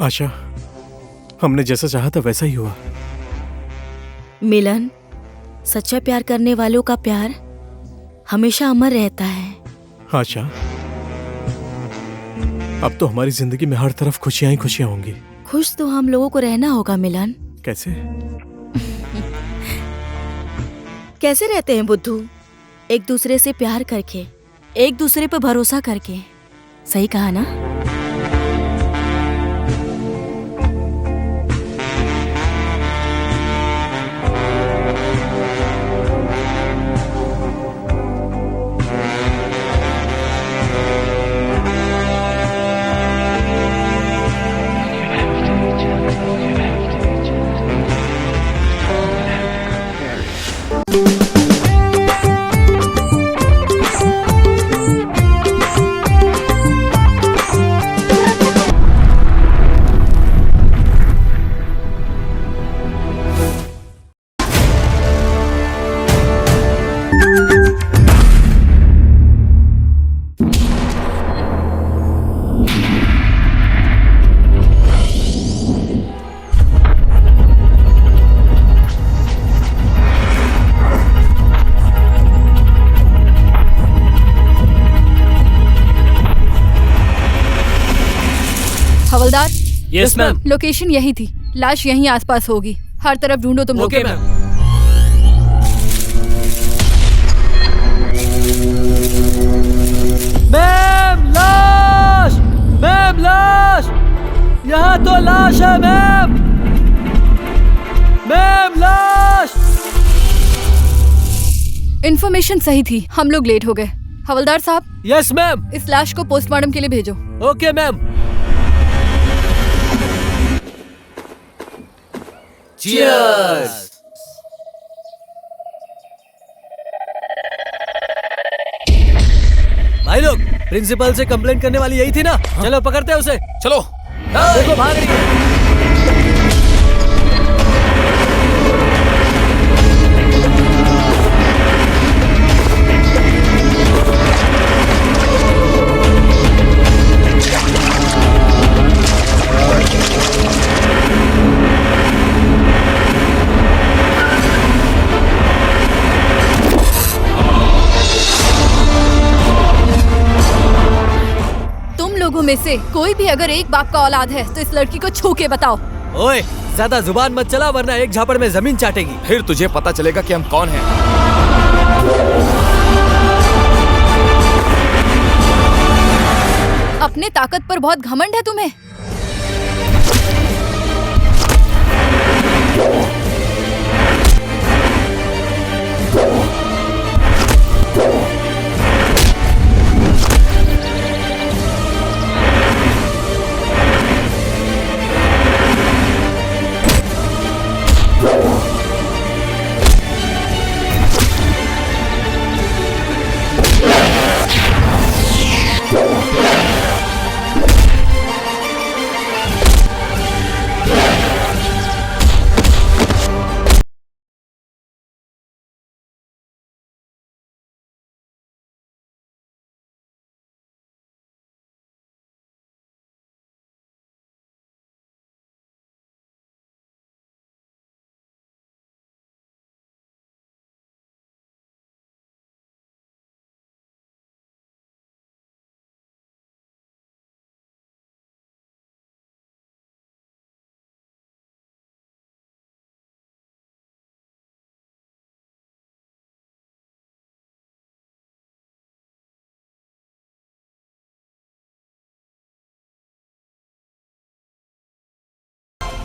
आशा, हमने जैसा चाहा था वैसा ही हुआ। मिलन, सच्चा प्यार करने वालों का प्यार हमेशा अमर रहता है। आशा, अब तो हमारी जिंदगी में हर तरफ खुशियां ही खुशियां होंगी। खुश तो हम लोगों को रहना होगा मिलन। कैसे? कैसे रहते हैं बुद्धू? एक दूसरे से प्यार करके, एक दूसरे पर भरोसा करके। सही कहा ना? हवलदार, यस मैम। लोकेशन यही थी। लाश यहीं आसपास होगी। हर तरफ ढूंढो तुम लोग। Okay ma'am. मैम लाश! मैम लाश! यहाँ तो लाश है मैम! मैम लाश! इन्फॉर्मेशन सही थी, हम लोग लेट हो गए। हवलदार साहब, यस मैम। इस लाश को पोस्टमार्टम के लिए भेजो। Okay ma'am. Cheers! भाई लोग, प्रिंसिपल से कंप्लेंट करने वाली यही थी ना? चलो पकड़ते हैं उसे। चलो। देखो भाग रही है। लोगों में से कोई भी अगर एक बाप का औलाद है तो इस लड़की को छू के बताओ। ओए, ज्यादा जुबान मत चला वरना एक झापड़ में जमीन चाटेगी। फिर तुझे पता चलेगा कि हम कौन हैं। अपने ताकत पर बहुत घमंड है तुम्हें।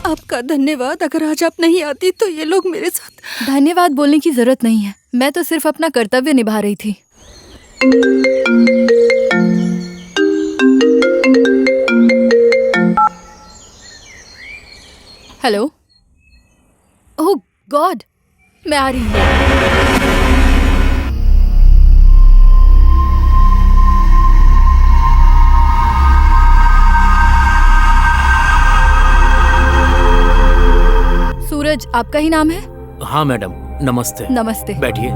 आपका धन्यवाद। अगर आज आप नहीं आती तो ये लोग मेरे साथ। धन्यवाद बोलने की जरूरत नहीं है, मैं तो सिर्फ अपना कर्तव्य निभा रही थी। हेलो। ओह गॉड, मैं आ रही हूँ। सूरज आपका ही नाम है? हाँ मैडम, नमस्ते। नमस्ते। बैठिए।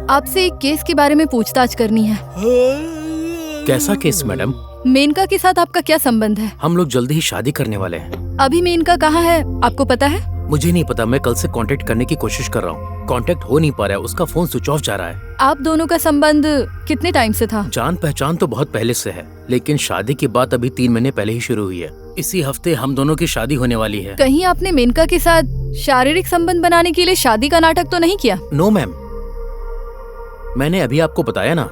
आपसे एक केस के बारे में पूछताछ करनी है। कैसा केस मैडम? मेनका के साथ आपका क्या संबंध है? हम लोग जल्दी ही शादी करने वाले हैं। अभी मेनका कहाँ है, आपको पता है? मुझे नहीं पता, मैं कल से कांटेक्ट करने की कोशिश कर रहा हूँ। कांटेक्ट हो नहीं पा रहा है, उसका फोन स्विच ऑफ जा रहा है। आप दोनों का संबंध कितने टाइम से था? जान पहचान तो बहुत पहले से है, लेकिन शादी की बात अभी 3 महीने पहले ही शुरू हुई है। इसी हफ्ते हम दोनों की शादी होने वाली है। कहीं आपने मेनका के साथ शारीरिक संबंध बनाने के लिए शादी का नाटक तो नहीं किया? नो मैम, मैंने अभी आपको बताया ना,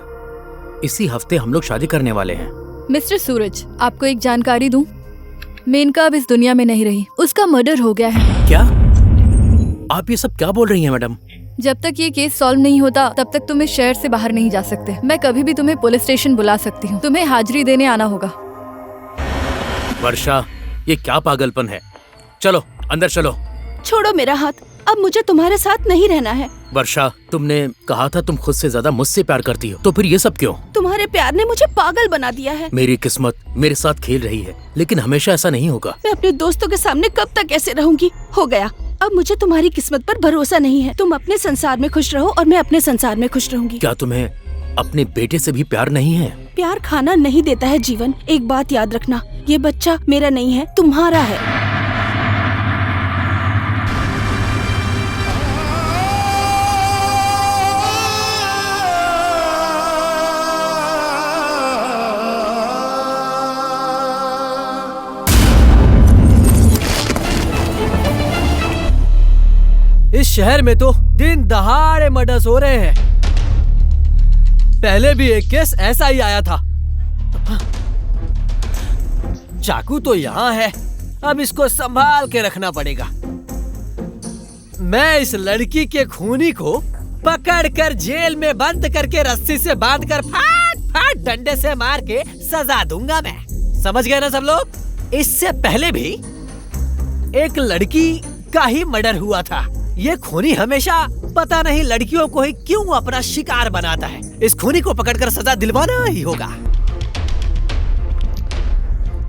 इसी हफ्ते हम लोग शादी करने वाले हैं। मिस्टर सूरज, आपको एक जानकारी दूं? मेनका अब इस दुनिया में नहीं रही, उसका मर्डर हो गया है। क्या? आप ये सब क्या बोल रही हैं मैडम? जब तक ये केस सॉल्व नहीं होता तब तक तुम इस शहर से बाहर नहीं जा सकते। मैं कभी भी तुम्हें पुलिस स्टेशन बुला सकती हूँ, तुम्हें हाजिरी देने आना होगा। वर्षा, ये क्या पागलपन है? चलो अंदर चलो। छोड़ो मेरा हाथ, अब मुझे तुम्हारे साथ नहीं रहना है। वर्षा, तुमने कहा था तुम खुद से ज्यादा मुझसे प्यार करती हो, तो फिर ये सब क्यों? तुम्हारे प्यार ने मुझे पागल बना दिया है। मेरी किस्मत मेरे साथ खेल रही है, लेकिन हमेशा ऐसा नहीं होगा। मैं अपने दोस्तों के सामने कब तक ऐसे रहूंगी? हो गया, अब मुझे तुम्हारी किस्मत पर भरोसा नहीं है। तुम अपने संसार में खुश रहो और मैं अपने संसार में खुश रहूंगी। क्या तुम्हें अपने बेटे से भी प्यार नहीं है? प्यार खाना नहीं देता है जीवन। एक बात याद रखना, ये बच्चा मेरा नहीं है, तुम्हारा है। इस शहर में तो दिन दहाड़े मर्डर्स हो रहे हैं। पहले भी एक केस ऐसा ही आया था। चाकू तो यहाँ है, अब इसको संभाल के रखना पड़ेगा। मैं इस लड़की के खूनी को पकड़कर जेल में बंद करके रस्सी से बांधकर फाट फाट डंडे से मार के सजा दूंगा मैं। समझ गए ना सब लोग? इससे पहले भी एक लड़की का ही मर्डर हुआ था। ये खूनी हमेशा पता नहीं लड़कियों को ही क्यों अपना शिकार बनाता है। इस खूनी को पकड़कर सजा दिलवाना ही होगा।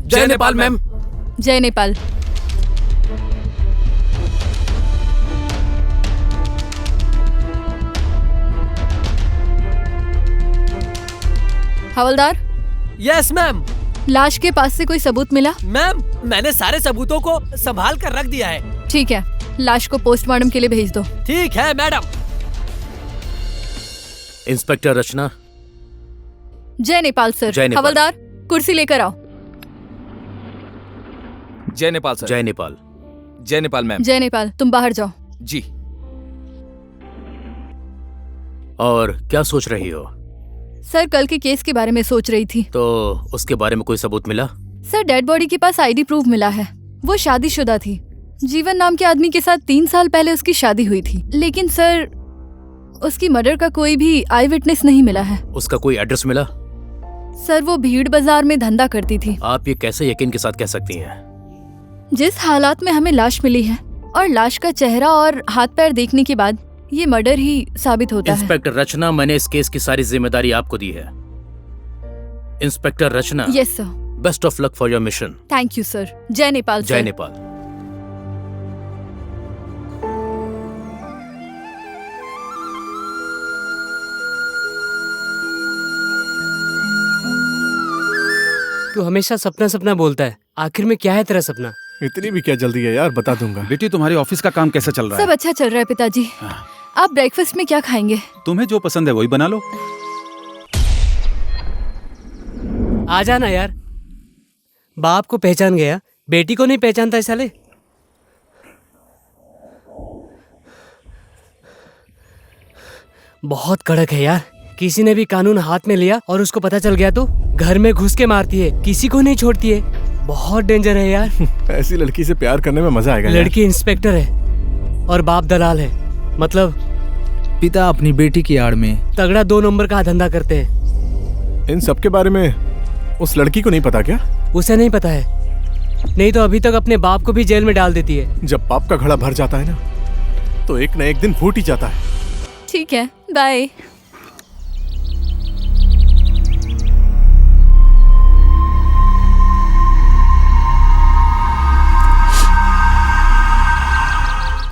जय नेपाल मैम। जय नेपाल। हवलदार। Yes ma'am. लाश के पास से कोई सबूत मिला? मैम, मैंने सारे सबूतों को संभाल कर रख दिया है। ठीक है, लाश को पोस्टमार्टम के लिए भेज दो। ठीक है मैडम। इंस्पेक्टर रचना। जय नेपाल सर। जय नेपाल। हवलदार, कुर्सी लेकर आओ। जय नेपाल सर। जय नेपाल। जय नेपाल मैम। जय नेपाल, तुम बाहर जाओ। जी। और क्या सोच रही हो? सर, कल के केस के बारे में सोच रही थी। तो उसके बारे में कोई सबूत मिला? सर, डेड बॉडी के पास आईडी प्रूफ मिला है। वो शादीशुदा थी। जीवन नाम के आदमी के साथ 3 साल पहले उसकी शादी हुई थी। लेकिन सर, उसकी मर्डर का कोई भी आई विटनेस नहीं मिला है। उसका कोई एड्रेस मिला? सर, वो भीड़ बाजार में धंधा करती थी। आप ये कैसे यकीन के साथ कह सकती हैं? जिस हालात में हमें लाश मिली है और लाश का चेहरा और हाथ पैर देखने के बाद ये मर्डर ही साबित होता है। इंस्पेक्टर रचना, मैंने इस केस की सारी जिम्मेदारी आपको दी है। Inspector Rachna. Yes sir. Best of luck for your mission. Thank you sir. जय नेपाल। जय नेपाल। तू हमेशा सपना सपना बोलता है, आखिर में क्या है तेरा सपना? इतनी भी क्या जल्दी है यार, बता दूंगा। बेटी, तुम्हारे ऑफिस का काम कैसा चल रहा है? सब अच्छा चल रहा है पिताजी। आप ब्रेकफास्ट में क्या खाएंगे? तुम्हें जो पसंद है वही बना लो। आ जाना यार। बाप को पहचान गया, बेटी को नहीं पहचानता है साले। बहुत कड़क है यार। किसी ने भी कानून हाथ में लिया और उसको पता चल गया तो घर में घुस के मारती है, किसी को नहीं छोड़ती है। बहुत डेंजर है यार। ऐसी लड़की से प्यार करने में मजा आएगा। लड़की इंस्पेक्टर है और बाप दलाल है। मतलब पिता अपनी बेटी की आड़ में तगड़ा 2 नंबर का धंधा करते हैं। इन सब के बारे में उस लड़की को नहीं पता क्या? उसे नहीं पता है, नहीं तो अभी तक अपने बाप को भी जेल में डाल देती है। जब पाप का घड़ा भर जाता है ना, तो एक न एक दिन फूट ही जाता है। ठीक है, बाय।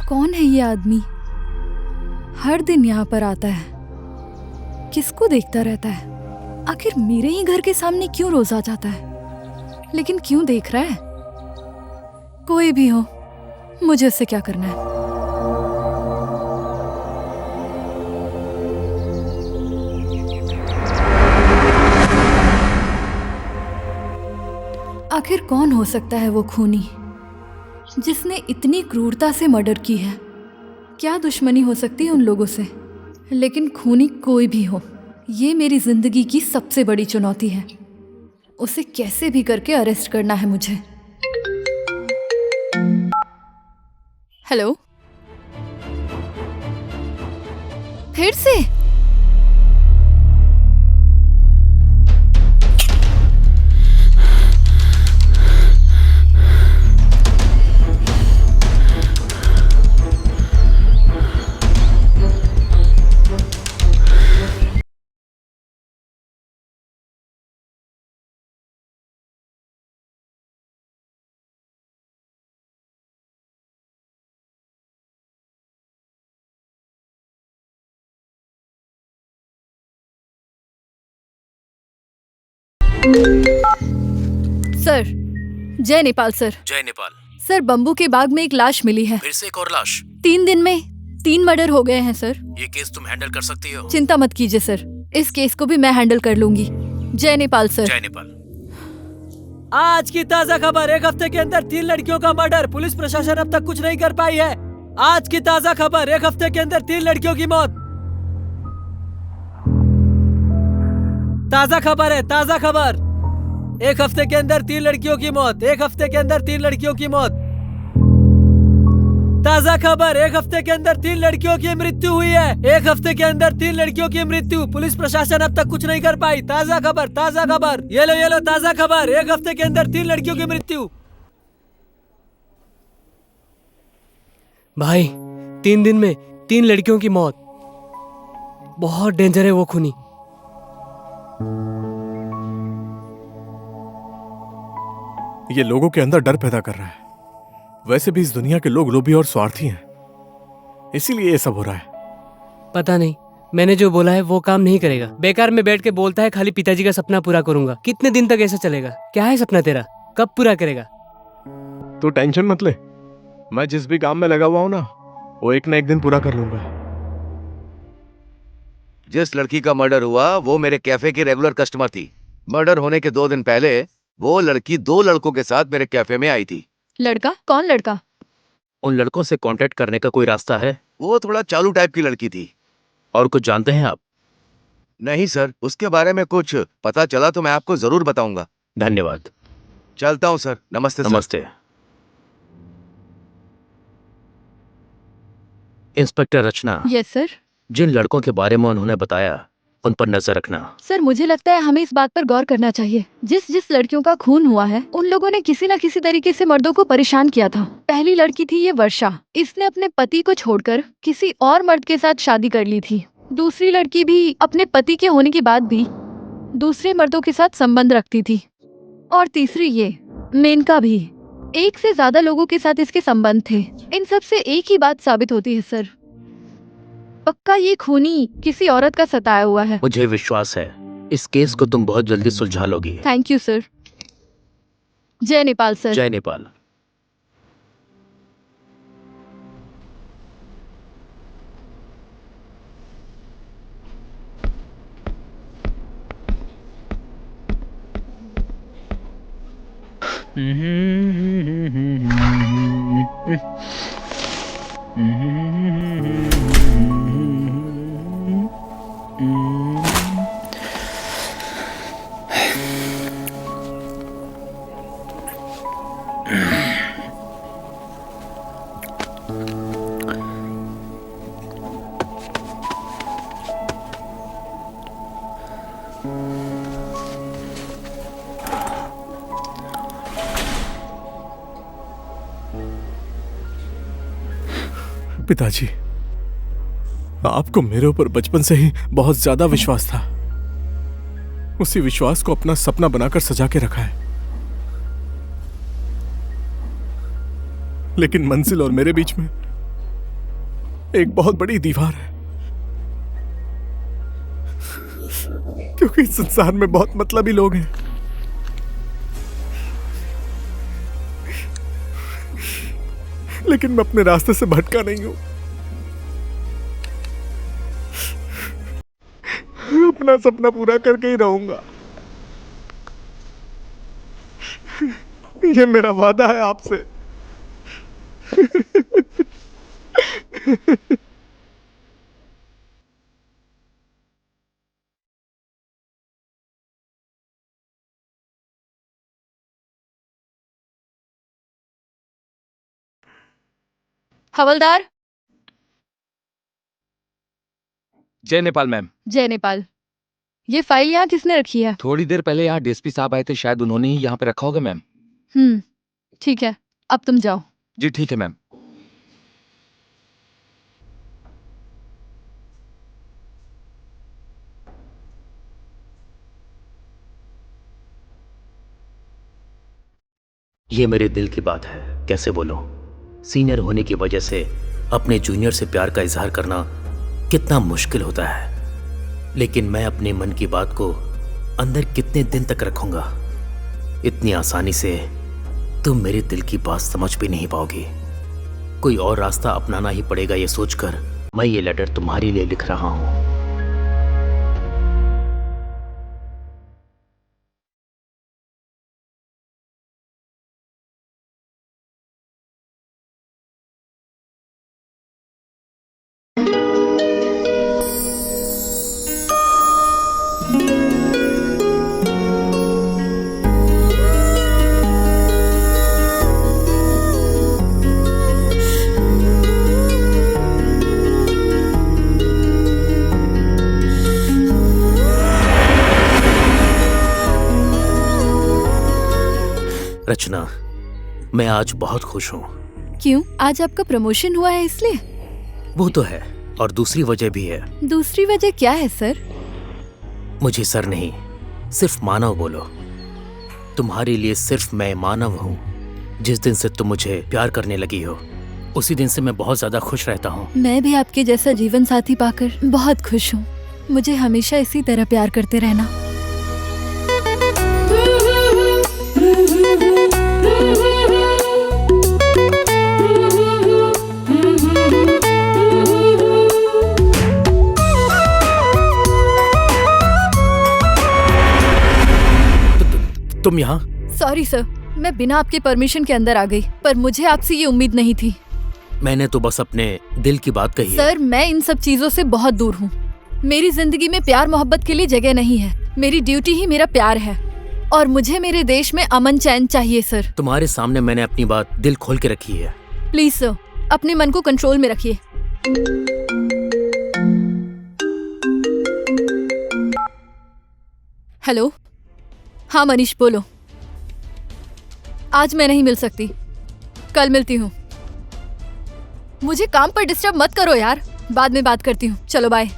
कौन है ये आदमी? हर दिन यहाँ पर आता है, किसको देखता रहता है? आखिर मेरे ही घर के सामने क्यों रोज आ जाता है? लेकिन क्यों देख रहा है? कोई भी हो, मुझे उससे क्या करना है? आखिर कौन हो सकता है वो खूनी जिसने इतनी क्रूरता से मर्डर की है? क्या दुश्मनी हो सकती है उन लोगों से? लेकिन खूनी कोई भी हो, ये मेरी जिंदगी की सबसे बड़ी चुनौती है। उसे कैसे भी करके अरेस्ट करना है मुझे। हेलो, फिर से? सर, जय नेपाल सर। जय नेपाल। सर, बम्बू के बाग में एक लाश मिली है। फिर से एक और लाश? 3 दिन में 3 मर्डर हो गए हैं सर। ये केस तुम हैंडल कर सकती हो? चिंता मत कीजिए सर, इस केस को भी मैं हैंडल कर लूंगी। जय नेपाल सर। जय नेपाल। आज की ताजा खबर, एक हफ्ते के अंदर 3 लड़कियों का मर्डर, पुलिस प्रशासन अब तक कुछ नहीं कर पाई है। आज की ताजा खबर, एक हफ्ते के अंदर 3 लड़कियों की मौत। ताजा खबर है, ताजा खबर। एक हफ्ते के अंदर 3 लड़कियों की मौत, एक हफ्ते के अंदर 3 लड़कियों की मौत। ताजा खबर, एक हफ्ते के अंदर 3 लड़कियों की मृत्यु हुई है। एक हफ्ते के अंदर 3 लड़कियों की मृत्यु, पुलिस प्रशासन अब तक कुछ नहीं कर पाई। ताजा खबर, ताजा खबर, ये लो ताजा खबर, एक हफ्ते के अंदर 3 लड़कियों की मृत्यु। भाई, 3 दिन में 3 लड़कियों की मौत। बहुत डेंजर है वो खूनी। ये लोगों के अंदर डर पैदा कर रहा है। वैसे भी इस दुनिया के लोग लोभी और स्वार्थी हैं, इसीलिए ये सब हो रहा है। पता नहीं, मैंने जो बोला है वो काम नहीं करेगा। बेकार में बैठ के बोलता है खाली पिताजी का सपना पूरा करूंगा। कितने दिन तक ऐसा चलेगा? क्या है सपना तेरा? कब पूरा करेगा? तो टेंशन मत ले, मैं जिस भी काम में लगा हुआ हूं ना, वो एक दिन पूरा कर लूंगा। जिस लड़की का मर्डर हुआ वो मेरे कैफे की रेगुलर कस्टमर थी। मर्डर होने के 2 दिन पहले वो लड़की 2 लड़कों के साथ मेरे कैफे में आई थी। लड़का? कौन लड़का? उन लड़कों से कांटेक्ट करने का कोई रास्ता है? वो थोड़ा चालू टाइप की लड़की थी। और कुछ जानते हैं आप? नहीं सर, उसके बारे में कुछ पता चला तो मैं आपको जरूर बताऊंगा। धन्यवाद। चलता हूँ सर। नमस्ते। नमस्ते। इंस्पेक्टर रचना। Yes sir. जिन लड़कों के बारे में उन्होंने बताया उन पर नजर रखना। सर, मुझे लगता है हमें इस बात पर गौर करना चाहिए। जिस लड़कियों का खून हुआ है उन लोगों ने किसी न किसी तरीके से मर्दों को परेशान किया था। पहली लड़की थी ये वर्षा, इसने अपने पति को छोड़कर किसी और मर्द के साथ शादी कर ली थी। दूसरी लड़की भी अपने पति के होने के बाद भी दूसरे मर्दों के साथ संबंध रखती थी। और तीसरी ये मेनका भी, 1 से ज्यादा लोगों के साथ इसके संबंध थे। इन सब से एक ही बात साबित होती है सर, पक्का ये खूनी किसी औरत का सताया हुआ है। मुझे विश्वास है इस केस को तुम बहुत जल्दी सुलझा लोगी। Thank you sir. जय नेपाल सर। जय नेपाल। पिताजी, आपको मेरे ऊपर बचपन से ही बहुत ज्यादा विश्वास था। उसी विश्वास को अपना सपना बनाकर सजा के रखा है, लेकिन मंजिल और मेरे बीच में एक बहुत बड़ी दीवार है। क्योंकि इस संसार में बहुत मतलबी लोग हैं। लेकिन मैं अपने रास्ते से भटका नहीं हूं। अपना सपना पूरा करके ही रहूंगा। ये मेरा वादा है आपसे। हवलदार। जय नेपाल मैम। जय नेपाल। ये फाइल यहाँ किसने रखी है? थोड़ी देर पहले यहाँ डीएसपी साहब आए थे, शायद उन्होंने ही यहाँ पे रखा होगा मैम। ठीक है, अब तुम जाओ। जी ठीक है मैम। ये मेरे दिल की बात है, कैसे बोलूं? सीनियर होने की वजह से अपने जूनियर से प्यार का इजहार करना कितना मुश्किल होता है, लेकिन मैं अपने मन की बात को अंदर कितने दिन तक रखूंगा? इतनी आसानी से तुम मेरे दिल की बात समझ भी नहीं पाओगी। कोई और रास्ता अपनाना ही पड़ेगा, ये सोचकर मैं ये लेटर तुम्हारे लिए लिख रहा हूं। रचना, मैं आज बहुत खुश हूँ। क्यों? आज आपका प्रमोशन हुआ है इसलिए? वो तो है, और दूसरी वजह भी है। दूसरी वजह क्या है सर? मुझे सर नहीं, सिर्फ मानव बोलो। तुम्हारे लिए सिर्फ मैं मानव हूँ। जिस दिन से तुम मुझे प्यार करने लगी हो, उसी दिन से मैं बहुत ज्यादा खुश रहता हूँ। मैं भी आपके जैसा जीवन साथी पाकर बहुत खुश हूँ। मुझे हमेशा इसी तरह प्यार करते रहना। तुम यहाँ? सॉरी सर, मैं बिना आपके परमिशन के अंदर आ गई, पर मुझे आपसे ये उम्मीद नहीं थी। मैंने तो बस अपने दिल की बात कही है। सर, मैं इन सब चीजों से बहुत दूर हूँ। मेरी जिंदगी में प्यार मोहब्बत के लिए जगह नहीं है। मेरी ड्यूटी ही मेरा प्यार है, और मुझे मेरे देश में अमन चैन चाहिए सर। तुम्हारे सामने मैंने अपनी बात दिल खोल के रखी है। प्लीज सर, अपने मन को कंट्रोल में रखिए। हेलो, हाँ मनीष बोलो। आज मैं नहीं मिल सकती, कल मिलती हूँ। मुझे काम पर डिस्टर्ब मत करो यार, बाद में बात करती हूँ। चलो बाय।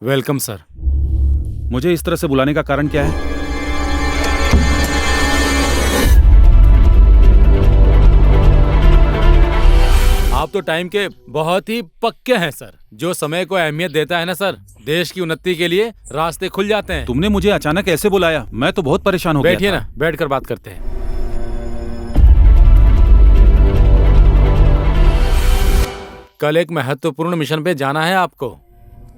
Welcome sir. मुझे इस तरह से बुलाने का कारण क्या है? आप तो टाइम के बहुत ही पक्के हैं सर। जो समय को अहमियत देता है ना सर, देश की उन्नति के लिए रास्ते खुल जाते हैं। तुमने मुझे अचानक ऐसे बुलाया, मैं तो बहुत परेशान हो गया था। बैठिए ना, बैठकर बात करते हैं। कल एक महत्वपूर्ण मिशन पे जाना है आपको,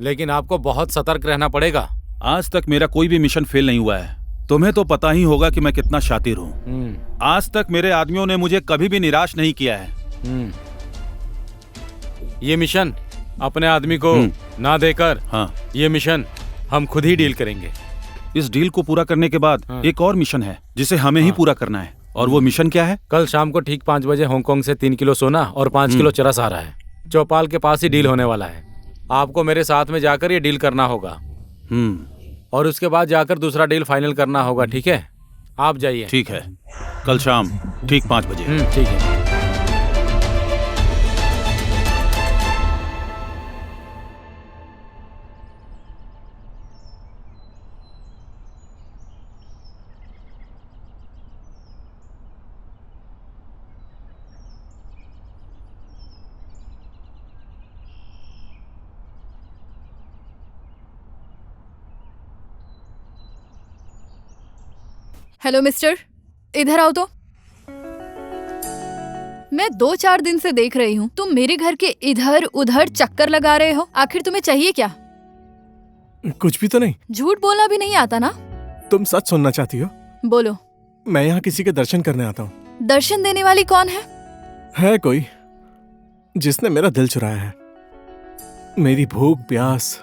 लेकिन आपको बहुत सतर्क रहना पड़ेगा। आज तक मेरा कोई भी मिशन फेल नहीं हुआ है। तुम्हें तो पता ही होगा कि मैं कितना शातिर हूँ। आज तक मेरे आदमियों ने मुझे कभी भी निराश नहीं किया है। ये मिशन अपने आदमी को ना देकर, हाँ, ये मिशन हम खुद ही डील करेंगे। इस डील को पूरा करने के बाद एक और मिशन है जिसे हमें ही पूरा करना है। और वो मिशन क्या है? कल शाम को ठीक 5 बजे हांगकांग से 3 किलो सोना और 5 किलो चरस आ रहा है। चौपाल के पास ही डील होने वाला है। आपको मेरे साथ में जाकर ये डील करना होगा। और उसके बाद जाकर दूसरा डील फाइनल करना होगा, ठीक है? आप जाइए। ठीक है, कल शाम ठीक 5 बजे। ठीक है। हेलो मिस्टर, इधर आओ तो। मैं 2-4 दिन से देख रही हूँ तुम मेरे घर के इधर उधर चक्कर लगा रहे हो। आखिर तुम्हें चाहिए क्या? कुछ भी तो नहीं। झूठ बोलना भी नहीं आता ना? तुम सच सुनना चाहती हो? बोलो। मैं यहाँ किसी के दर्शन करने आता हूँ। दर्शन देने वाली कौन है कोई जिसने मेरा दिल चुराया है। मेरी भूख प्यास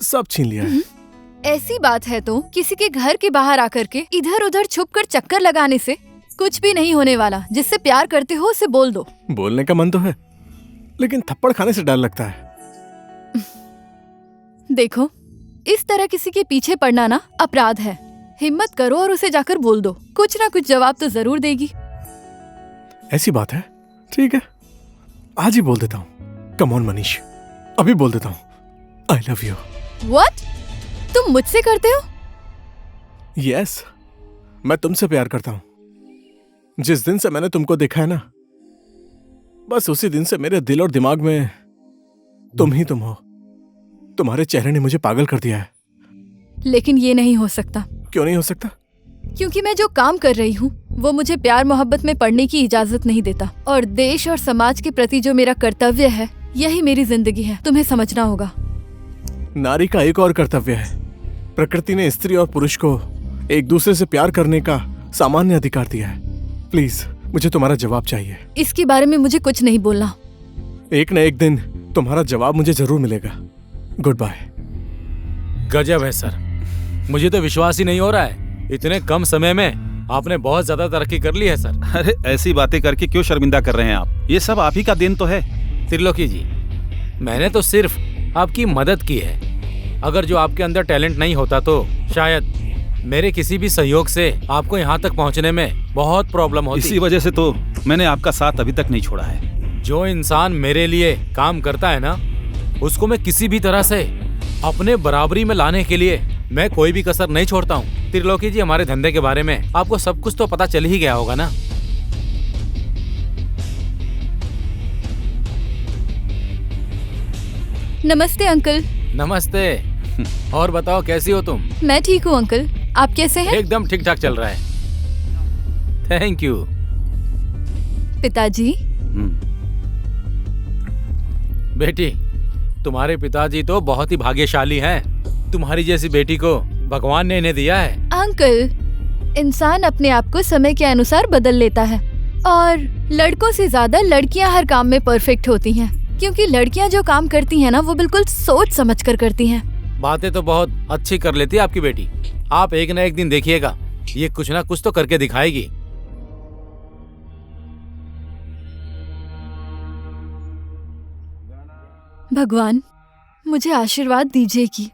सब छीन लिया है। ऐसी बात है तो किसी के घर के बाहर आकर के इधर उधर छुपकर चक्कर लगाने से कुछ भी नहीं होने वाला। जिससे प्यार करते हो उसे बोल दो। बोलने का मन तो है, लेकिन थप्पड़ खाने से डर लगता है। देखो, इस तरह किसी के पीछे पड़ना ना अपराध है। हिम्मत करो और उसे जाकर बोल दो। कुछ ना कुछ जवाब तो जरूर देगी। ऐसी बात है, ठीक है, आज ही बोल देता हूँ। कम ऑन मनीष, अभी बोल देता हूँ। आई लव यू। व्हाट? तुम मुझसे करते हो? यस, मैं तुमसे प्यार करता हूँ। जिस दिन से मैंने तुमको देखा है ना, बस उसी दिन से मेरे दिल और दिमाग में तुम ही तुम हो। तुम्हारे चेहरे ने मुझे पागल कर दिया है। लेकिन ये नहीं हो सकता। क्यों नहीं हो सकता? क्योंकि मैं जो काम कर रही हूँ वो मुझे प्यार मोहब्बत में पड़ने की इजाजत नहीं देता। और देश और समाज के प्रति जो मेरा कर्तव्य है, यही मेरी जिंदगी है। तुम्हें समझना होगा। नारी का एक और कर्तव्य है। प्रकृति ने स्त्री और पुरुष को एक दूसरे से प्यार करने का सामान्य अधिकार दिया है। प्लीज, मुझे तुम्हारा जवाब चाहिए। इसके बारे में मुझे कुछ नहीं बोलना। एक न एक दिन तुम्हारा जवाब मुझे जरूर मिलेगा। Good bye. गजब है सर, मुझे तो विश्वास ही नहीं हो रहा है। इतने कम समय में आपने बहुत ज्यादा तरक्की कर ली है सर। अरे ऐसी बातें करके क्यों शर्मिंदा कर रहे हैं आप? ये सब आप ही का देन तो है। त्रिलोकी जी, मैंने तो सिर्फ आपकी मदद की है। अगर जो आपके अंदर टैलेंट नहीं होता तो शायद मेरे किसी भी सहयोग से आपको यहाँ तक पहुँचने में बहुत प्रॉब्लम होती। इसी वजह से तो मैंने आपका साथ अभी तक नहीं छोड़ा है। जो इंसान मेरे लिए काम करता है ना, उसको मैं किसी भी तरह से अपने बराबरी में लाने के लिए मैं कोई भी कसर नहीं छोड़ता हूँ। त्रिलोकी जी, हमारे धंधे के बारे में आपको सब कुछ तो पता चल ही गया होगा ना? नमस्ते अंकल। नमस्ते। और बताओ, कैसी हो तुम? मैं ठीक हूँ अंकल, आप कैसे हैं? एकदम ठीक ठाक चल रहा है, थैंक यू। पिताजी। बेटी, तुम्हारे पिताजी तो बहुत ही भाग्यशाली हैं। तुम्हारी जैसी बेटी को भगवान ने इन्हें दिया है। अंकल, इंसान अपने आप को समय के अनुसार बदल लेता है और लड़कों से ज्यादा लड़कियां हर काम में परफेक्ट होती हैं, क्योंकि लड़कियां जो काम करती हैं ना, वो बिल्कुल सोच समझ कर करती हैं। बातें तो बहुत अच्छी कर लेती है आपकी बेटी। आप एक न एक दिन देखिएगा, ये कुछ ना कुछ तो करके दिखाएगी। भगवान, मुझे आशीर्वाद दीजिए कि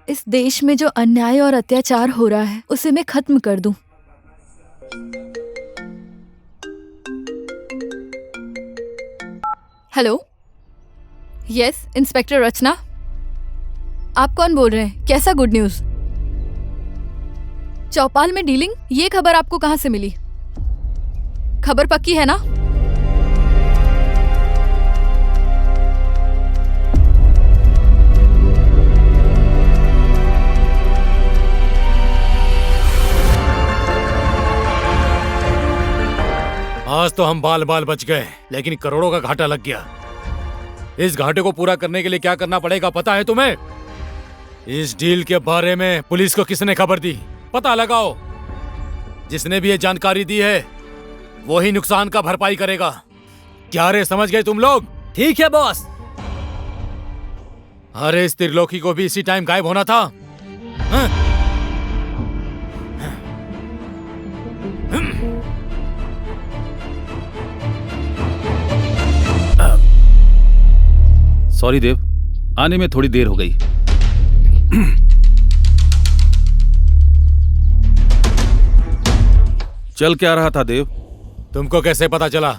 इस देश में जो अन्याय और अत्याचार हो रहा है उसे मैं खत्म कर दूं। हेलो, यस, इंस्पेक्टर रचना। आप कौन बोल रहे हैं? कैसा गुड न्यूज? चौपाल में डीलिंग? ये खबर आपको कहां से मिली? खबर पक्की है ना? आज तो हम बाल बाल बच गए, लेकिन करोड़ों का घाटा लग गया। इस घाटे को पूरा करने के लिए क्या करना पड़ेगा पता है तुम्हें? इस डील के बारे में पुलिस को किसने खबर दी? पता लगाओ। जिसने भी ये जानकारी दी है वो ही नुकसान का भरपाई करेगा। क्या रे, समझ गए तुम लोग? ठीक है बॉस। अरे इस त्रिलोकी को भी इसी टाइम गायब होना था। हाँ? सॉरी देव, आने में थोड़ी देर हो गई। चल क्या रहा था देव? तुमको कैसे पता चला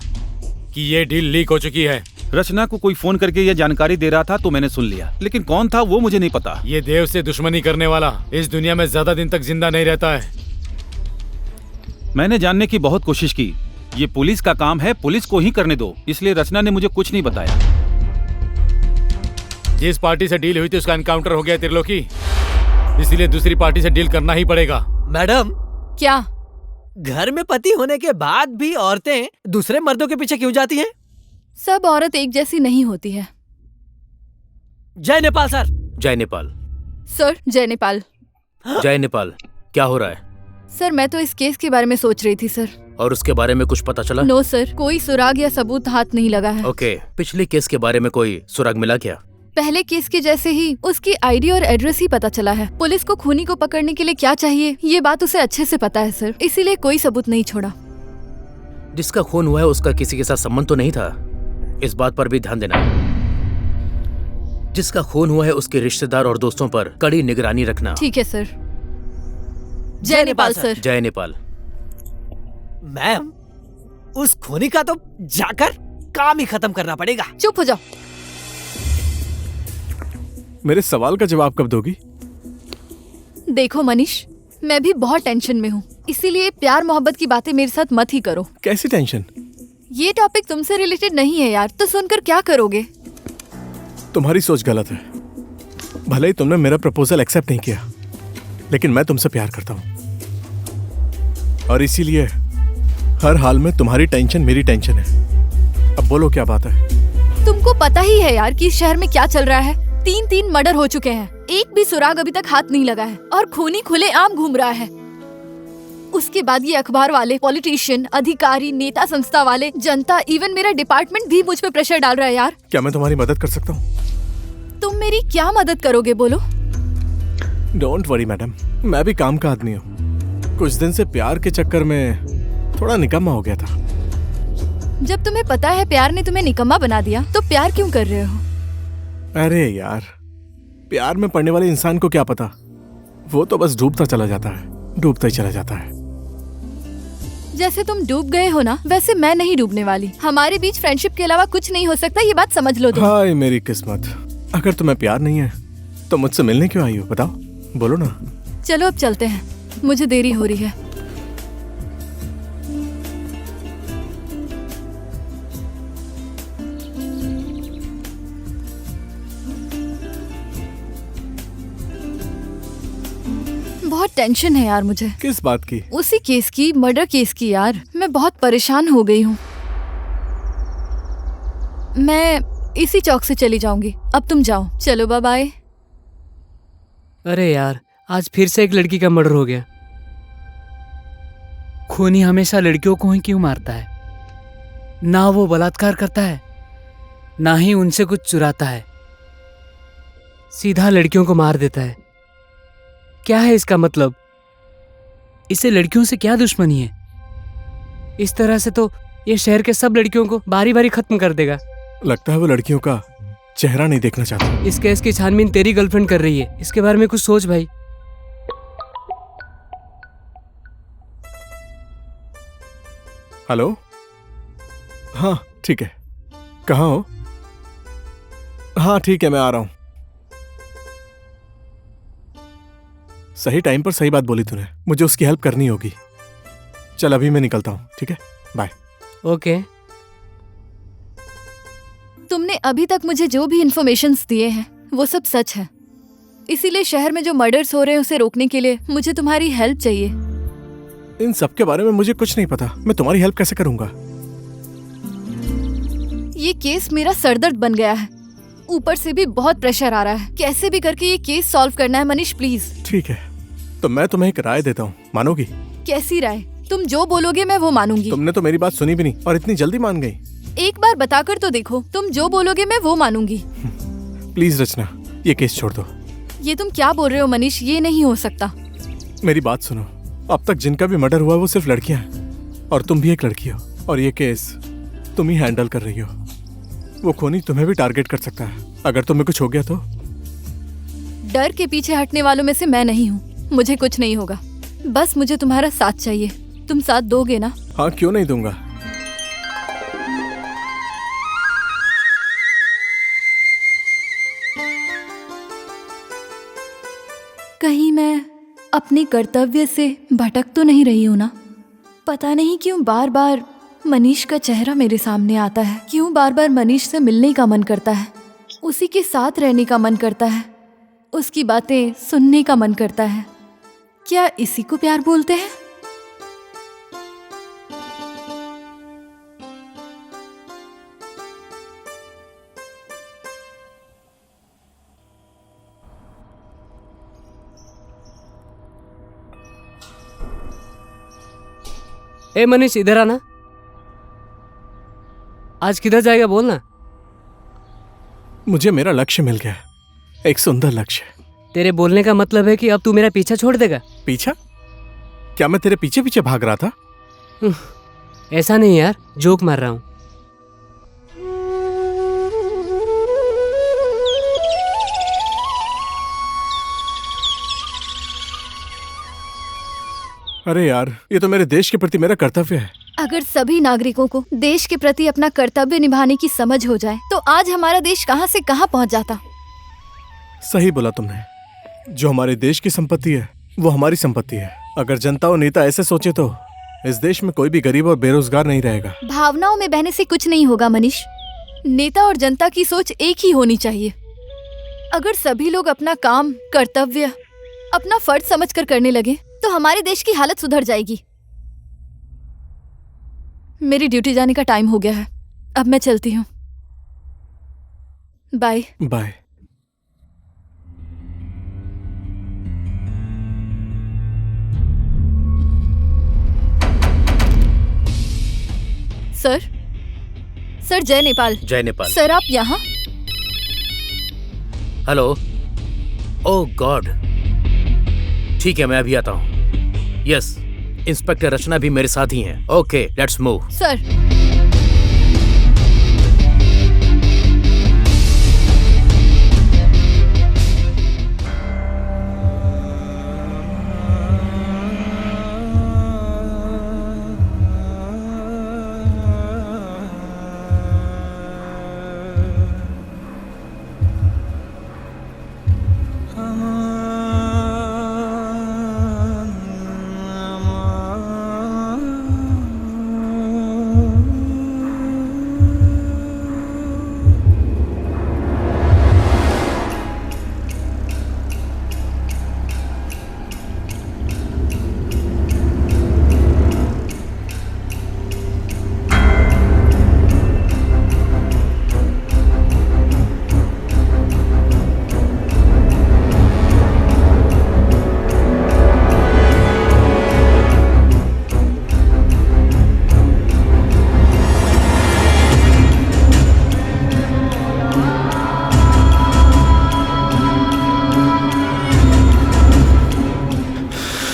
कि ये डील लीक हो चुकी है? रचना को कोई फोन करके ये जानकारी दे रहा था तो मैंने सुन लिया, लेकिन कौन था वो मुझे नहीं पता। ये देव से दुश्मनी करने वाला इस दुनिया में ज्यादा दिन तक जिंदा नहीं रहता है। मैंने जानने की बहुत कोशिश की। ये पुलिस का काम है, पुलिस को ही करने दो, इसलिए रचना ने मुझे कुछ नहीं बताया। जिस पार्टी से डील हुई थी उसका एनकाउंटर हो गया त्रिलोकी, इसलिए दूसरी पार्टी से डील करना ही पड़ेगा। मैडम, क्या? घर में पति होने के बाद भी औरतें दूसरे मर्दों के पीछे क्यों जाती हैं? सब औरत एक जैसी नहीं होती है। जय नेपाल सर। जय नेपाल। सर, जय नेपाल। जय नेपाल, क्या हो रहा है? सर, मैं तो इस केस के बारे में सोच रही थी सर। और उसके बारे में कुछ पता चला? नो सर, कोई सुराग या सबूत हाथ नहीं लगा है। ओके, पिछले केस के बारे में कोई सुराग मिला क्या? पहले केस के जैसे ही उसकी आईडी और एड्रेस ही पता चला है। पुलिस को खूनी को पकड़ने के लिए क्या चाहिए ये बात उसे अच्छे से पता है सर, इसीलिए कोई सबूत नहीं छोड़ा। जिसका खून हुआ है उसका किसी के साथ संबंध तो नहीं था, इस बात पर भी ध्यान देना। जिसका खून हुआ है उसके रिश्तेदार और दोस्तों पर कड़ी निगरानी रखना। ठीक है सर। जय नेपाल सर। जय नेपाल। मैम, उस खूनी का तो जाकर काम ही खत्म करना पड़ेगा। चुप हो जाओ। मेरे सवाल का जवाब कब दोगी? देखो मनीष, मैं भी बहुत टेंशन में हूँ, इसीलिए प्यार मोहब्बत की बातें मेरे साथ मत ही करो। कैसी टेंशन? ये टॉपिक तुमसे रिलेटेड नहीं है यार, तो सुनकर क्या करोगे? तुम्हारी सोच गलत है। भले ही तुमने मेरा प्रपोजल एक्सेप्ट नहीं किया, लेकिन मैं तुमसे प्यार करता हूँ, और इसीलिए हर हाल में तुम्हारी टेंशन मेरी टेंशन है। अब बोलो क्या बात है? तुमको पता ही है यार कि इस शहर में क्या चल रहा है। 3 मर्डर हो चुके हैं, एक भी सुराग अभी तक हाथ नहीं लगा है, और खूनी खुले आम घूम रहा है। उसके बाद ये अखबार वाले, पॉलिटिशियन, अधिकारी, नेता, संस्था वाले, जनता, इवन मेरा डिपार्टमेंट भी मुझ पे प्रेशर डाल रहा है यार। क्या मैं तुम्हारी मदद कर सकता हूँ? तुम मेरी क्या मदद करोगे बोलो? डोंट वरी मैडम, मैं भी काम का आदमी हूँ। कुछ दिन से प्यार के चक्कर में थोड़ा निकम्मा हो गया था। जब तुम्हें पता है प्यार ने तुम्हें निकम्मा बना दिया, तो प्यार क्यों कर रहे हो? अरे यार, प्यार में पड़ने वाले इंसान को क्या पता, वो तो बस डूबता चला जाता है, डूबता ही चला जाता है। जैसे तुम डूब गए हो ना, वैसे मैं नहीं डूबने वाली। हमारे बीच फ्रेंडशिप के अलावा कुछ नहीं हो सकता, ये बात समझ लो तुम। हाय मेरी किस्मत, अगर तुम्हें प्यार नहीं है तो मुझसे मिलने क्यों आई हो? बताओ, बोलो ना। चलो अब चलते हैं, मुझे देरी हो रही है। बहुत टेंशन है यार मुझे। किस बात की? उसी केस की, मर्डर केस की यार। मैं बहुत परेशान हो गई हूँ। मैं इसी चौक से चली जाऊंगी, अब तुम जाओ। चलो बाय बाय। अरे यार, आज फिर से एक लड़की का मर्डर हो गया। खूनी हमेशा लड़कियों को ही क्यों मारता है? ना वो बलात्कार करता है, ना ही उनसे कुछ चुराता है, सीधा लड़कियों को मार देता है। क्या है इसका मतलब? इसे लड़कियों से क्या दुश्मनी है? इस तरह से तो ये शहर के सब लड़कियों को बारी बारी खत्म कर देगा। लगता है वो लड़कियों का चेहरा नहीं देखना चाहता। इस केस की छानबीन तेरी गर्लफ्रेंड कर रही है, इसके बारे में कुछ सोच भाई। हेलो, हाँ ठीक है, कहाँ हो? हाँ ठीक है, मैं आ रहा हूँ। सही टाइम पर सही बात बोली तूने, मुझे उसकी हेल्प करनी होगी। चल अभी मैं निकलता हूँ, ठीक है, बाय। ओके। तुमने अभी तक मुझे जो भी इन्फॉर्मेशंस दिए हैं वो सब सच है, इसीलिए शहर में जो मर्डर्स हो रहे हैं उसे रोकने के लिए मुझे तुम्हारी हेल्प चाहिए। इन सब के बारे में मुझे कुछ नहीं पता, मैं तुम्हारी हेल्प कैसे करूंगा? ये केस मेरा सरदर्द बन गया है। ऊपर से भी बहुत प्रेशर आ रहा है। कैसे भी करके ये केस सॉल्व करना है मनीष, प्लीज। ठीक है, तो मैं तुम्हें एक राय देता हूँ, मानोगी? कैसी राय? तुम जो बोलोगे मैं वो मानूंगी। तुमने तो मेरी बात सुनी भी नहीं और इतनी जल्दी मान गई। एक बार बताकर तो देखो, तुम जो बोलोगे मैं वो मानूंगी। प्लीज रचना, ये केस छोड़ दो। ये तुम क्या बोल रहे हो मनीष? ये नहीं हो सकता। मेरी बात सुनो, अब तक जिनका भी मर्डर हुआ वो सिर्फ लड़कियां हैं और तुम भी एक लड़की हो, और ये केस तुम ही हैंडल कर रही हो। वो खूनी तुम्हें भी टारगेट कर सकता है, अगर तुम्हें कुछ हो गया तो। डर के पीछे हटने वालों में से मैं नहीं हूँ। मुझे कुछ नहीं होगा, बस मुझे तुम्हारा साथ चाहिए। तुम साथ दोगे ना? हाँ, क्यों नहीं दूंगा। कहीं मैं अपने कर्तव्य से भटक तो नहीं रही हूँ ना? पता नहीं क्यों बार बार मनीष का चेहरा मेरे सामने आता है। क्यों बार बार मनीष से मिलने का मन करता है, उसी के साथ रहने का मन करता है, उसकी बातें सुनने का मन करता है। क्या इसी को प्यार बोलते हैं? ए मनीष, इधर आना। आज किधर जाएगा बोलना। मुझे मेरा लक्ष्य मिल गया, एक सुंदर लक्ष्य। तेरे बोलने का मतलब है कि अब तू मेरा पीछा छोड़ देगा? पीछा? क्या मैं तेरे पीछे पीछे भाग रहा था? ऐसा नहीं यार, जोक मार रहा हूँ। अरे यार, ये तो मेरे देश के प्रति मेरा कर्तव्य है। अगर सभी नागरिकों को देश के प्रति अपना कर्तव्य निभाने की समझ हो जाए तो आज हमारा देश कहां से कहां पहुंच जाता। सही बोला तुमने। जो हमारे देश की संपत्ति है वो हमारी संपत्ति है। अगर जनता और नेता ऐसे सोचे तो इस देश में कोई भी गरीब और बेरोजगार नहीं रहेगा। भावनाओं में बहने से कुछ नहीं होगा मनीष। नेता और जनता की सोच एक ही होनी चाहिए। अगर सभी लोग अपना काम, कर्तव्य, अपना फर्ज समझकर करने लगे तो हमारे देश की हालत सुधर जाएगी। मेरी ड्यूटी जाने का टाइम हो गया है, अब मैं चलती हूँ। Bye bye. सर, जय नेपाल। जय नेपाल। सर, आप यहाँ? हेलो। ओह गॉड, ठीक है, मैं अभी आता हूँ। यस, इंस्पेक्टर रचना भी मेरे साथ ही हैं। Okay, let's move. सर,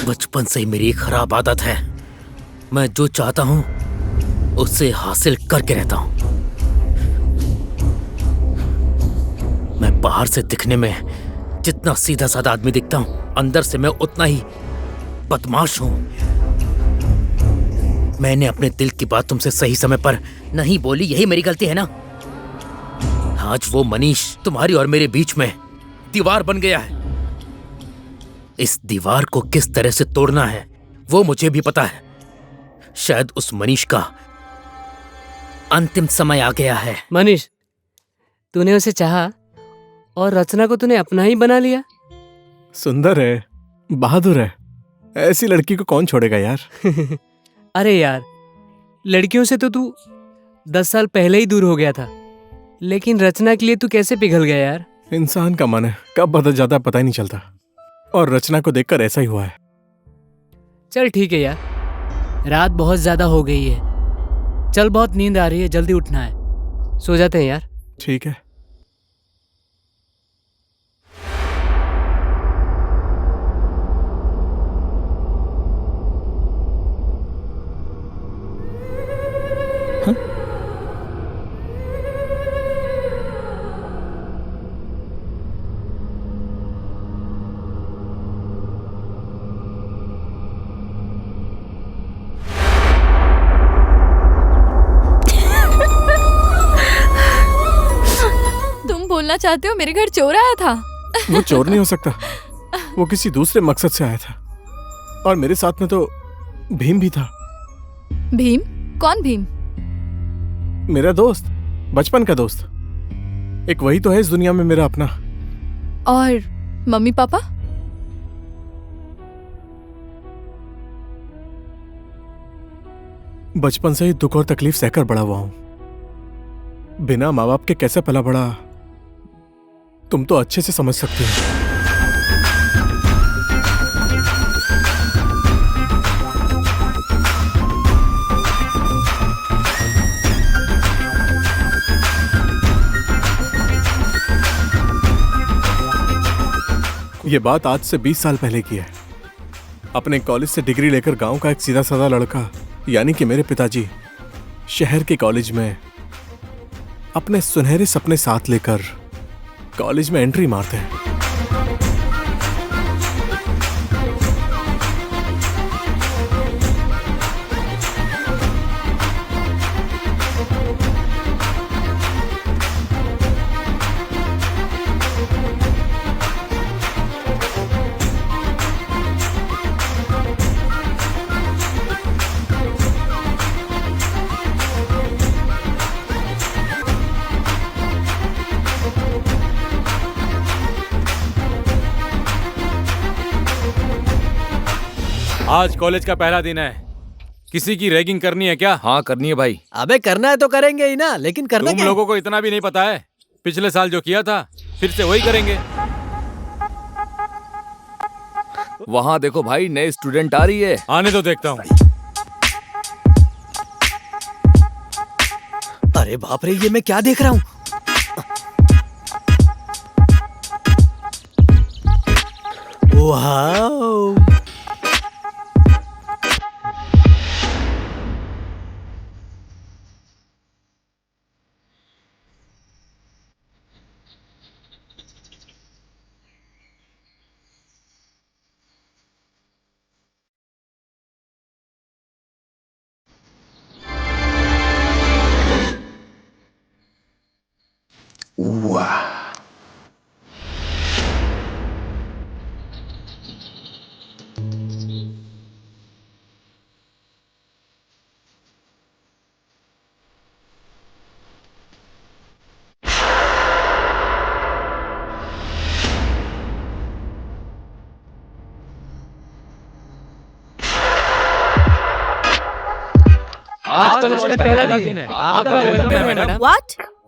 बचपन से ही मेरी एक खराब आदत है, मैं जो चाहता हूं उससे हासिल करके रहता हूं। मैं बाहर से दिखने में जितना सीधा साधा आदमी दिखता हूं, अंदर से मैं उतना ही बदमाश हूं। मैंने अपने दिल की बात तुमसे सही समय पर नहीं बोली, यही मेरी गलती है ना। आज वो मनीष तुम्हारी और मेरे बीच में दीवार बन गया है। इस दीवार को किस तरह से तोड़ना है वो मुझे भी पता है। शायद उस मनीष का अंतिम समय आ गया है। मनीष, तूने उसे चाहा और रचना को तूने अपना ही बना लिया। सुंदर है, बहादुर है, ऐसी लड़की को कौन छोड़ेगा यार। अरे यार, लड़कियों से तो तू 10 साल पहले ही दूर हो गया था। लेकिन रचना के लिए तू कैसे पिघल गया यार? इंसान का मन है, कब बदल जाता है पता ही नहीं चलता। और रचना को देखकर ऐसा ही हुआ है। चल ठीक है यार, रात बहुत ज्यादा हो गई है। चल बहुत नींद आ रही है, जल्दी उठना है, सो जाते हैं यार। ठीक है। बोलना चाहते हो मेरे घर चोर आया था? वो चोर नहीं हो सकता, वो किसी दूसरे मकसद से आया था। और मेरे साथ में तो भीम भी था। भीम? कौन भीम? मेरा दोस्त, बचपन का दोस्त। एक वही तो है इस दुनिया में मेरा अपना। और मम्मी पापा? बचपन से ही दुख और तकलीफ सहकर बड़ा हुआ हूं। बिना माँ बाप के कैसे पला बड़ा तुम तो अच्छे से समझ सकती हो। ये बात आज से 20 साल पहले की है। अपने कॉलेज से डिग्री लेकर गांव का एक सीधा साधा लड़का यानी कि मेरे पिताजी शहर के कॉलेज में अपने सुनहरे सपने साथ लेकर कॉलेज में एंट्री मारते हैं। आज कॉलेज का पहला दिन है, किसी की रैगिंग करनी है क्या? हाँ करनी है भाई। अबे करना है तो करेंगे ही ना, लेकिन करना तुम क्या? लोगों को इतना भी नहीं पता है, पिछले साल जो किया था फिर से वही करेंगे। वहाँ देखो भाई, नए स्टूडेंट आ रही है। आने तो देखता हूँ। अरे बाप रे, ये मैं क्या देख रहा हूँ? वाओ!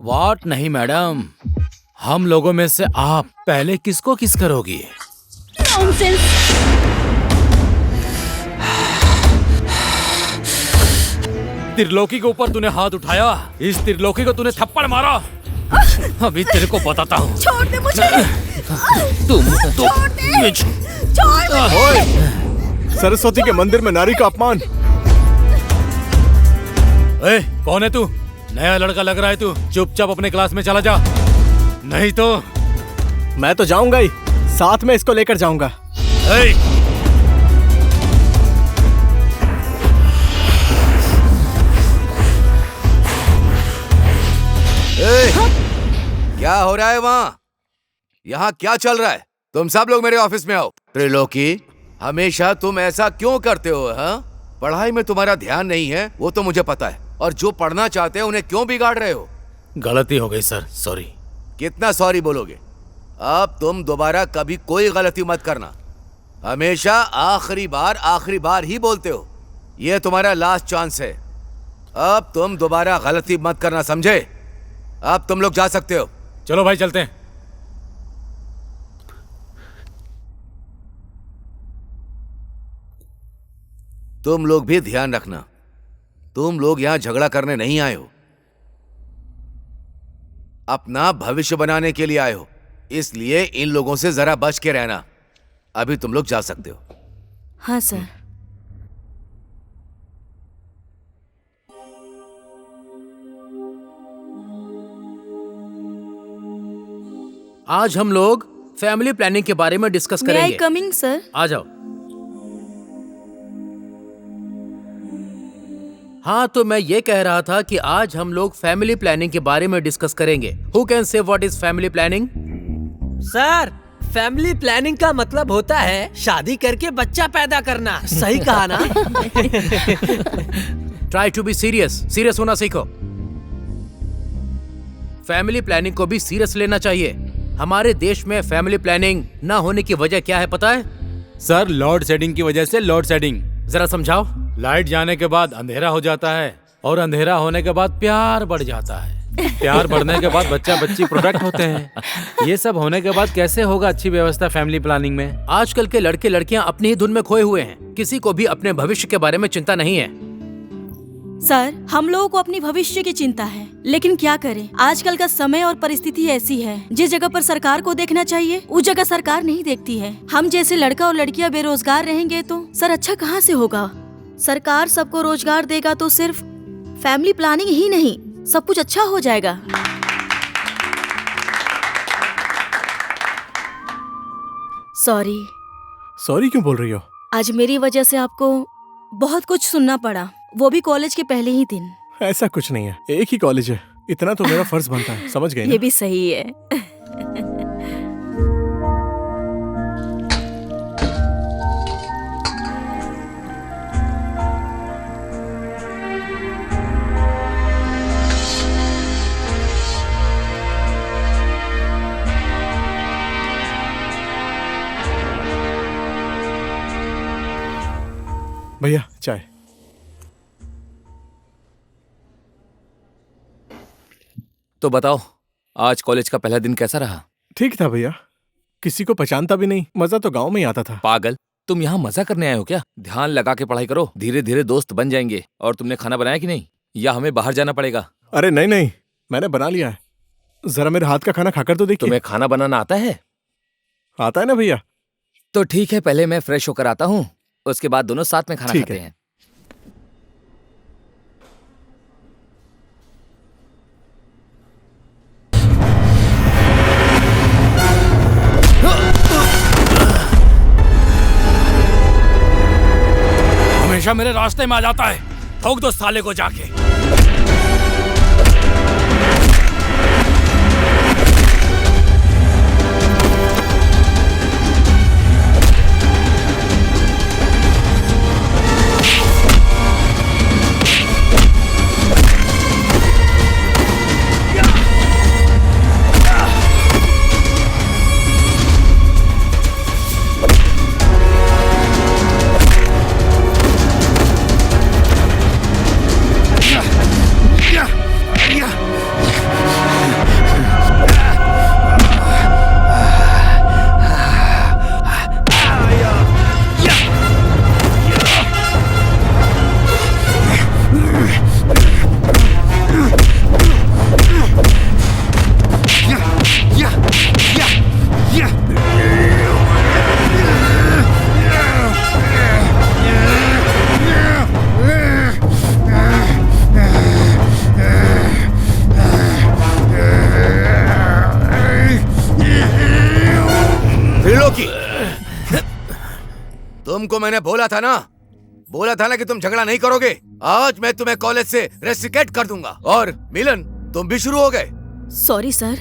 वाट नहीं मैडम, हम लोगों में से आप पहले किसको किस करोगी? नॉनसेंस। त्रिलोकी के ऊपर तूने हाथ उठाया, इस त्रिलोकी को तूने थप्पड़ मारा। अभी तेरे को बताता हूँ। छोड़ दे मुझे। तुम तो छोड़ दे। छोड़ मुझे। ओए, सरस्वती के मंदिर में नारी का अपमान। ए, कौन है तू? नया लड़का लग रहा है तू। चुपचाप अपने क्लास में चला जा, नहीं तो। मैं तो जाऊंगा ही, साथ में इसको लेकर जाऊंगा। ए! क्या हो रहा है वहाँ? यहाँ क्या चल रहा है? तुम सब लोग मेरे ऑफिस में आओ। त्रिलोकी, हमेशा तुम ऐसा क्यों करते हो? हाँ, पढ़ाई में तुम्हारा ध्यान नहीं है वो तो मुझे पता है, और जो पढ़ना चाहते हैं उन्हें क्यों बिगाड़ रहे हो? गलती हो गई सर, सॉरी। कितना सॉरी बोलोगे? अब तुम दोबारा कभी कोई गलती मत करना। हमेशा आखिरी बार ही बोलते हो। यह तुम्हारा लास्ट चांस है। अब तुम दोबारा गलती मत करना, समझे? अब तुम लोग जा सकते हो। चलो भाई चलते हैं। तुम लोग भी ध्यान रखना, तुम लोग यहां झगड़ा करने नहीं आए हो, अपना भविष्य बनाने के लिए आए हो। इसलिए इन लोगों से जरा बच के रहना। अभी तुम लोग जा सकते हो। हाँ सर। आज हम लोग फैमिली प्लानिंग के बारे में डिस्कस मे आई करेंगे। Coming sir? आ जाओ। हाँ, तो मैं ये कह रहा था कि आज हम लोग फैमिली प्लानिंग के बारे में डिस्कस करेंगे। Who can say what is family planning? Sir, family planning का मतलब होता है शादी करके बच्चा पैदा करना। सही कहा ना? Try to be serious. Serious होना सीखो। फैमिली प्लानिंग को भी सीरियस लेना चाहिए। हमारे देश में फैमिली प्लानिंग ना होने की वजह क्या है पता है? सर, लोड शेडिंग की वजह से लोड शेडिंग। जरा समझाओ। लाइट जाने के बाद अंधेरा हो जाता है और अंधेरा होने के बाद प्यार बढ़ जाता है। प्यार बढ़ने के बाद बच्चा बच्ची प्रोडक्ट होते हैं। ये सब होने के बाद कैसे होगा अच्छी व्यवस्था फैमिली प्लानिंग में? आजकल के लड़के लड़कियां अपनी ही धुन में खोए हुए हैं। किसी को भी अपने भविष्य के बारे में चिंता नहीं है। सर, हम लोगों को अपनी भविष्य की चिंता है, लेकिन क्या करें, आजकल का समय और परिस्थिति ऐसी है, जिस जगह पर सरकार को देखना चाहिए उस जगह सरकार नहीं देखती है। हम जैसे लड़का और लड़कियां बेरोजगार रहेंगे तो सर अच्छा कहाँ से होगा? सरकार सबको रोजगार देगा तो सिर्फ फैमिली प्लानिंग ही नहीं, सब कुछ अच्छा हो जाएगा। सॉरी। सॉरी क्यों बोल रही हो? आज मेरी वजह से आपको बहुत कुछ सुनना पड़ा, वो भी कॉलेज के पहले ही दिन। ऐसा कुछ नहीं है, एक ही कॉलेज है, इतना तो मेरा फर्ज बनता है। समझ गए ना? ये भी सही है। भैया चाय। तो बताओ, आज कॉलेज का पहला दिन कैसा रहा? ठीक था भैया, किसी को पहचानता भी नहीं। मजा तो गांव में ही आता था। पागल, तुम यहाँ मजा करने आए हो क्या? ध्यान लगा के पढ़ाई करो, धीरे धीरे दोस्त बन जाएंगे। और तुमने खाना बनाया कि नहीं, या हमें बाहर जाना पड़ेगा? अरे नहीं नहीं, मैंने बना लिया है। जरा मेरे हाथ का खाना खाकर तो देखिए। तुम्हें खाना बनाना आता है? आता है ना भैया। तो ठीक है, पहले मैं फ्रेश होकर आता हूँ, उसके बाद दोनों साथ में खाना खाते हैं। हमेशा मेरे रास्ते में आ जाता है। ठोक दो साले को जाके। तुमको मैंने बोला था ना कि तुम झगड़ा नहीं करोगे। आज मैं तुम्हें कॉलेज से रेस्ट्रिकेट कर दूंगा। और मिलन, तुम भी शुरू हो गए। सॉरी सर,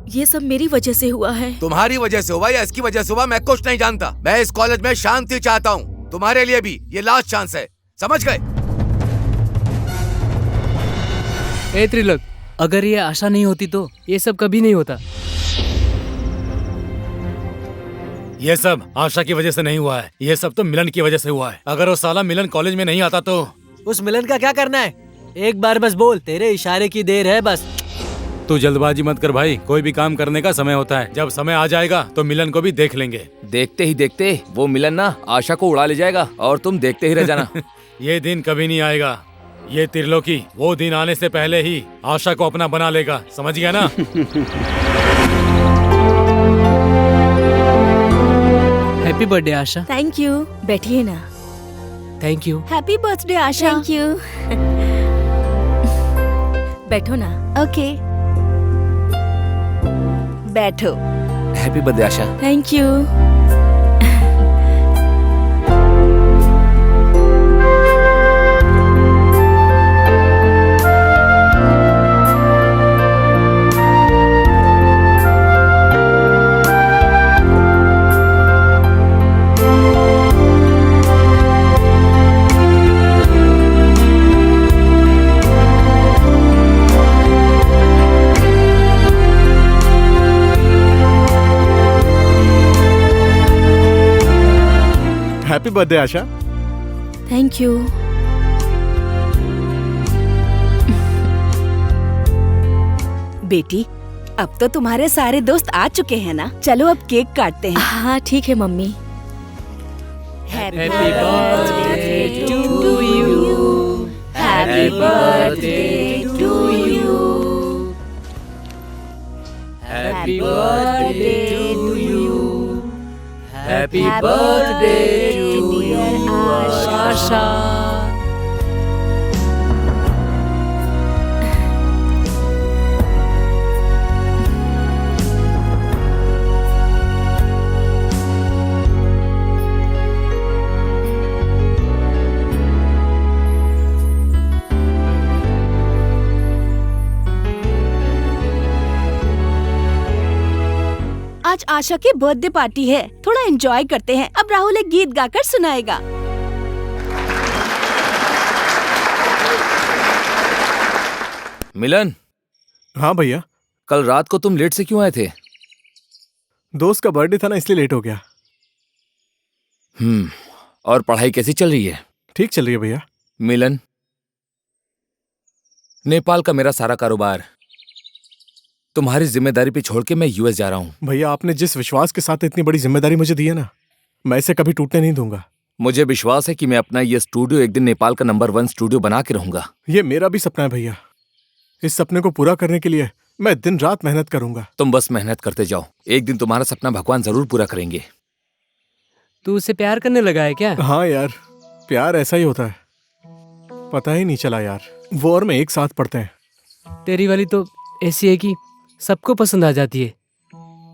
ये सब मेरी वजह से हुआ है। तुम्हारी वजह से हुआ या इसकी वजह से हुआ, मैं कुछ नहीं जानता। मैं इस कॉलेज में शांति चाहता हूँ। तुम्हारे लिए भी ये लास्ट चांस है, समझ गए? ए त्रिलोक, अगर ये आशा नहीं होती तो ये सब कभी नहीं होता। ये सब आशा की वजह से नहीं हुआ है, ये सब तो मिलन की वजह से हुआ है। अगर वो साला मिलन कॉलेज में नहीं आता तो उस मिलन का क्या करना है? एक बार बस बोल, तेरे इशारे की देर है बस। तू जल्दबाजी मत कर भाई, कोई भी काम करने का समय होता है। जब समय आ जाएगा तो मिलन को भी देख लेंगे। देखते ही देखते वो मिलन ना आशा को उड़ा ले जाएगा और तुम देखते ही रह जाना। ये दिन कभी नहीं आएगा। ये त्रिलोकी वो दिन आने से पहले ही आशा को अपना बना लेगा, समझ गया ना? Happy birthday Asha. Thank you. बैठिए ना। Thank you. Happy birthday Asha. Thank you. बैठो ना। ओके, बैठो। Happy birthday Asha. Thank you. Happy birthday Asha. Thank you. बेटी, अब तो तुम्हारे सारे दोस्त आ चुके हैं ना, चलो अब केक काटते हैं। हाँ ठीक है mummy. Happy birthday to you, happy birthday to you, happy birthday to you, happy birthday to dear Asha. आज आशा की बर्थडे पार्टी है, थोड़ा एंजॉय करते हैं। अब राहुल एक गीत गाकर सुनाएगा। मिलन। हाँ भैया। कल रात को तुम लेट से क्यों आए थे? दोस्त का बर्थडे था ना, इसलिए लेट हो गया। और पढ़ाई कैसी चल रही है? ठीक चल रही है भैया। मिलन, नेपाल का मेरा सारा कारोबार तुम्हारी जिम्मेदारी पे छोड़ के मैं यूएस जा रहा हूँ। भैया आपने जिस विश्वास के साथ इतनी बड़ी जिम्मेदारी मुझे दी है ना, मैं इसे कभी टूटने नहीं दूंगा। मुझे विश्वास है कि मैं अपना ये स्टूडियो एक दिन नेपाल का नंबर 1 स्टूडियो बना के रहूंगा। ये मेरा भी सपना है भैया। इस सपने को पूरा करने के लिए मैं दिन रात मेहनत करूंगा। तुम बस मेहनत करते जाओ, एक दिन तुम्हारा सपना भगवान जरूर पूरा करेंगे। तू उससे प्यार करने लगा है क्या? हाँ यार, प्यार ऐसा ही होता है, पता ही नहीं चला यार। वो और मैं एक साथ पढ़ते हैं। तेरी वाली तो ऐसी है कि सबको पसंद आ जाती है,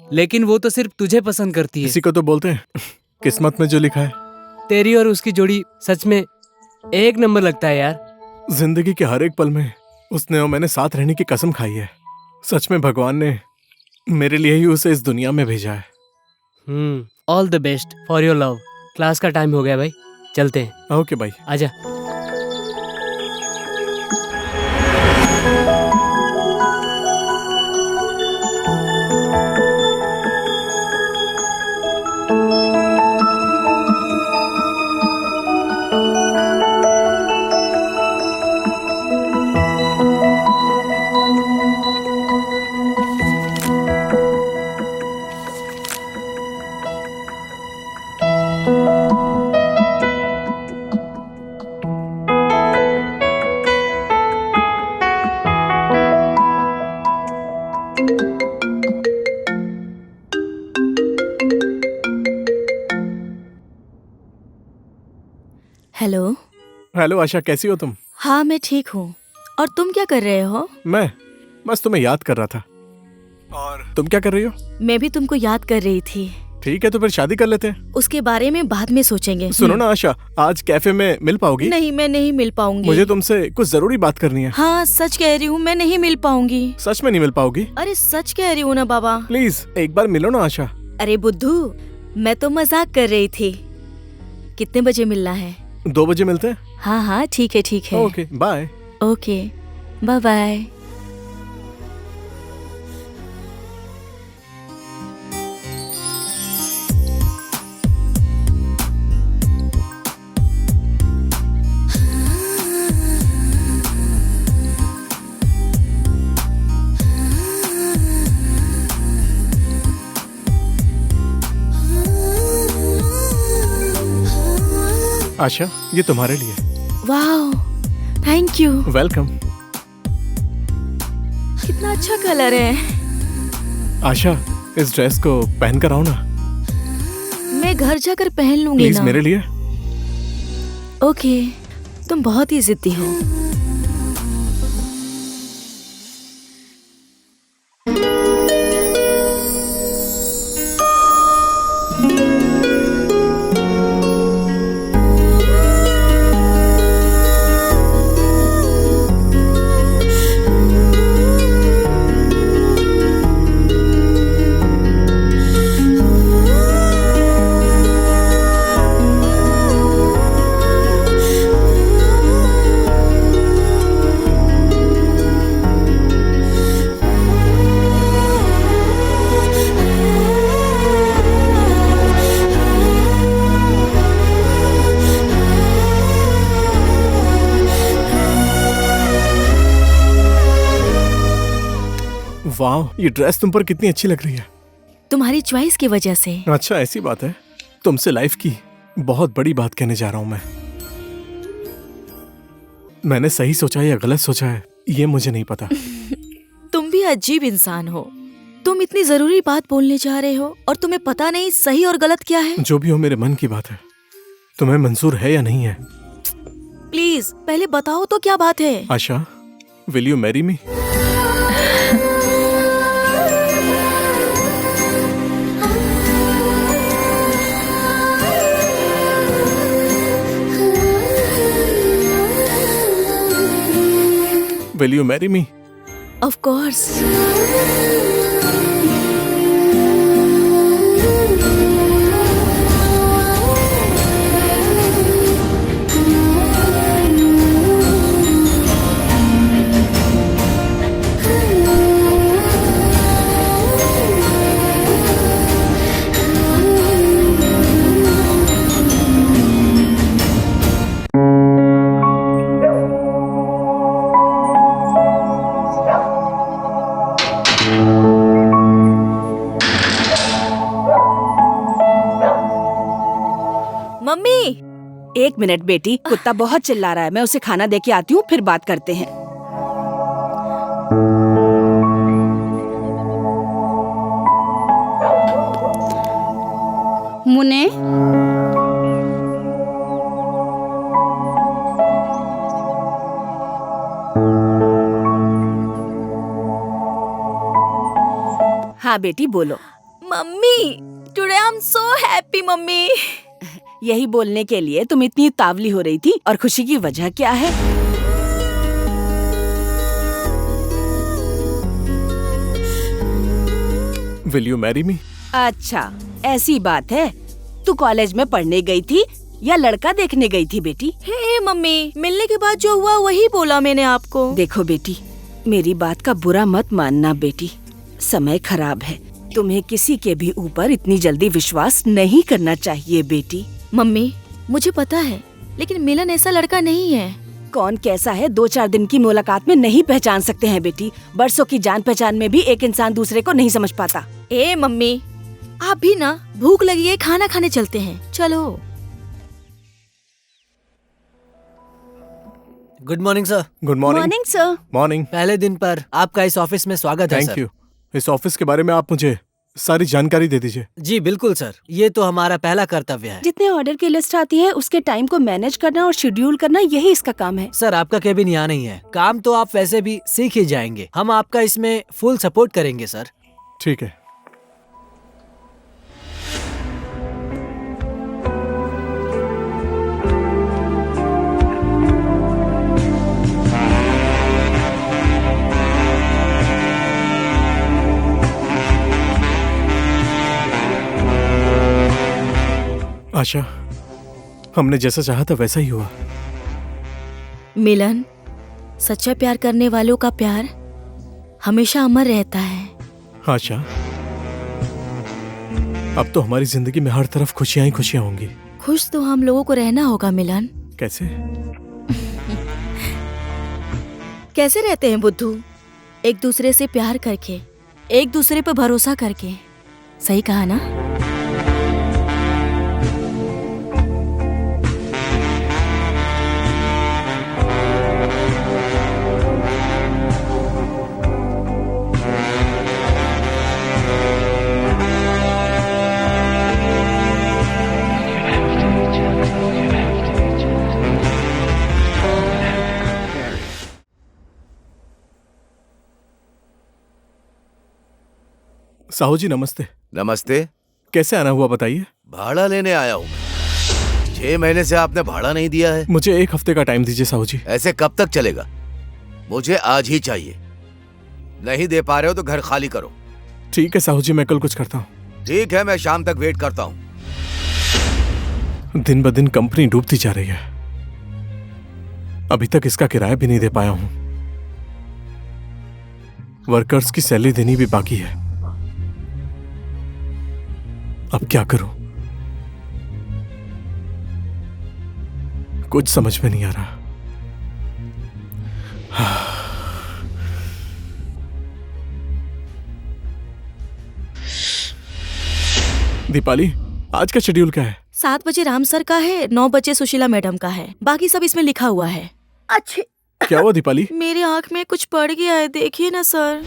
लेकिन वो तो सिर्फ तुझे पसंद करती है। इसी को तो बोलते हैं किस्मत में जो लिखा है। तेरी और उसकी जोड़ी सच में एक नंबर लगता है यार। जिंदगी के हर एक पल में उसने और मैंने साथ रहने की कसम खाई है। सच में भगवान ने मेरे लिए ही उसे इस दुनिया में भेजा है। All the best for your love. Class का टाइम हो गया भाई, चलते हैं। ओके भाई, आजा। हेलो। हेलो आशा, कैसी हो तुम? हाँ मैं ठीक हूँ। और तुम क्या कर रहे हो? मैं बस तुम्हें याद कर रहा था। और तुम क्या कर रही हो? मैं भी तुमको याद कर रही थी। ठीक है, तो फिर शादी कर लेते हैं। उसके बारे में बाद में सोचेंगे। सुनो ना आशा, आज कैफे में मिल पाओगी? नहीं, मैं नहीं मिल पाऊंगी। मुझे तुमसे कुछ जरूरी बात करनी है। हाँ सच कह रही हूँ, मैं नहीं मिल पाऊंगी। सच में नहीं मिल पाओगी? अरे सच कह रही हूँ ना बाबा। प्लीज एक बार मिलो ना आशा। अरे बुद्धू, मैं तो मजाक कर रही थी। कितने बजे मिलना है? 2 बजे मिलते हैं। हाँ हाँ ठीक है ठीक है। Okay bye. Okay bye bye. Asha, ये तुम्हारे लिए। वाह, थैंक यू। वेलकम। कितना अच्छा कलर है। आशा, इस ड्रेस को पहन कर आओ ना। मैं घर जाकर पहन लूंगी प्लीज ना। मेरे लिए। ओके, तुम बहुत ही जिद्दी हो। वाह, ये ड्रेस तुम पर कितनी अच्छी लग रही है। तुम्हारी चॉइस की वजह से। अच्छा, ऐसी बात है। तुमसे लाइफ की बहुत बड़ी बात कहने जा रहा हूं मैं। मैंने सही सोचा या गलत सोचा है ये मुझे नहीं पता। तुम भी अजीब इंसान हो। तुम इतनी जरूरी बात बोलने जा रहे हो और तुम्हें पता नहीं सही और गलत क्या है। जो भी हो, मेरे मन की बात है। तुम्हें मंजूर है या नहीं है? प्लीज पहले बताओ तो क्या बात है। Asha, will you marry me? Will you marry me? Of course. Mummy, 1 minute बेटी, कुत्ता बहुत चिल्ला रहा है। मैं उसे खाना दे के आती हूँ, फिर बात करते हैं। मुन्ने, हाँ बेटी बोलो। Mummy, today I am so happy mummy. यही बोलने के लिए तुम इतनी उतावली हो रही थी, और खुशी की वजह क्या है? Will you marry me? अच्छा, ऐसी बात है। तू कॉलेज में पढ़ने गई थी या लड़का देखने गई थी बेटी? हे मम्मी, मिलने के बाद जो हुआ वही बोला मैंने आपको। देखो बेटी, मेरी बात का बुरा मत मानना बेटी। समय खराब है, तुम्हें किसी के भी ऊपर इतनी जल्दी विश्वास नहीं करना चाहिए बेटी। मम्मी, मुझे पता है, लेकिन मिलन ऐसा लड़का नहीं है। कौन कैसा है 2-4 दिन की मुलाकात में नहीं पहचान सकते हैं बेटी। बरसों की जान पहचान में भी एक इंसान दूसरे को नहीं समझ पाता। ए मम्मी, आप भी ना, भूख लगी है, खाना खाने चलते हैं, चलो। Good morning sir. Good morning. Morning sir. Morning. पहले दिन पर आपका इस ऑफिस में स्वागत है सर। Thank you. इस ऑफिस के बारे में आप मुझे सारी जानकारी दे दीजिए। जी बिल्कुल सर, ये तो हमारा पहला कर्तव्य है। जितने ऑर्डर की लिस्ट आती है उसके टाइम को मैनेज करना और शेड्यूल करना, यही इसका काम है। सर, आपका केबिन यहाँ नहीं है। काम तो आप वैसे भी सीख ही जाएंगे। हम आपका इसमें फुल सपोर्ट करेंगे सर। ठीक है। आशा, हमने जैसा चाहा था वैसा ही हुआ। मिलन, सच्चा प्यार करने वालों का प्यार हमेशा अमर रहता है। आशा, अब तो हमारी जिंदगी में हर तरफ खुशियां ही खुशियां होंगी। खुश तो हम लोगों को रहना होगा मिलन। कैसे? कैसे रहते हैं बुद्धू? एक दूसरे से प्यार करके, एक दूसरे पर भरोसा करके। सही कहा ना? साहू जी नमस्ते। नमस्ते। कैसे आना हुआ बताइए। भाड़ा लेने आया हूँ। 6 महीने से आपने भाड़ा नहीं दिया है। मुझे 1 हफ्ते का टाइम दीजिए साहू जी। ऐसे कब तक चलेगा? मुझे आज ही चाहिए। नहीं दे पा रहे हो तो घर खाली करो। ठीक है साहू जी, मैं कल कुछ करता हूँ। ठीक है, मैं शाम तक वेट करता हूँ। दिन ब दिन कंपनी डूबती जा रही है। अभी तक इसका किराया भी नहीं दे पाया हूं। वर्कर्स की सैलरी देनी भी बाकी है। अब क्या करूं? कुछ समझ में नहीं आ रहा। दीपाली, आज का शेड्यूल क्या है? 7 बजे राम सर का है, 9 बजे सुशीला मैडम का है, बाकी सब इसमें लिखा हुआ है। अच्छे क्या हुआ दीपाली? मेरी आंख में कुछ पड़ गया है, देखिए ना सर।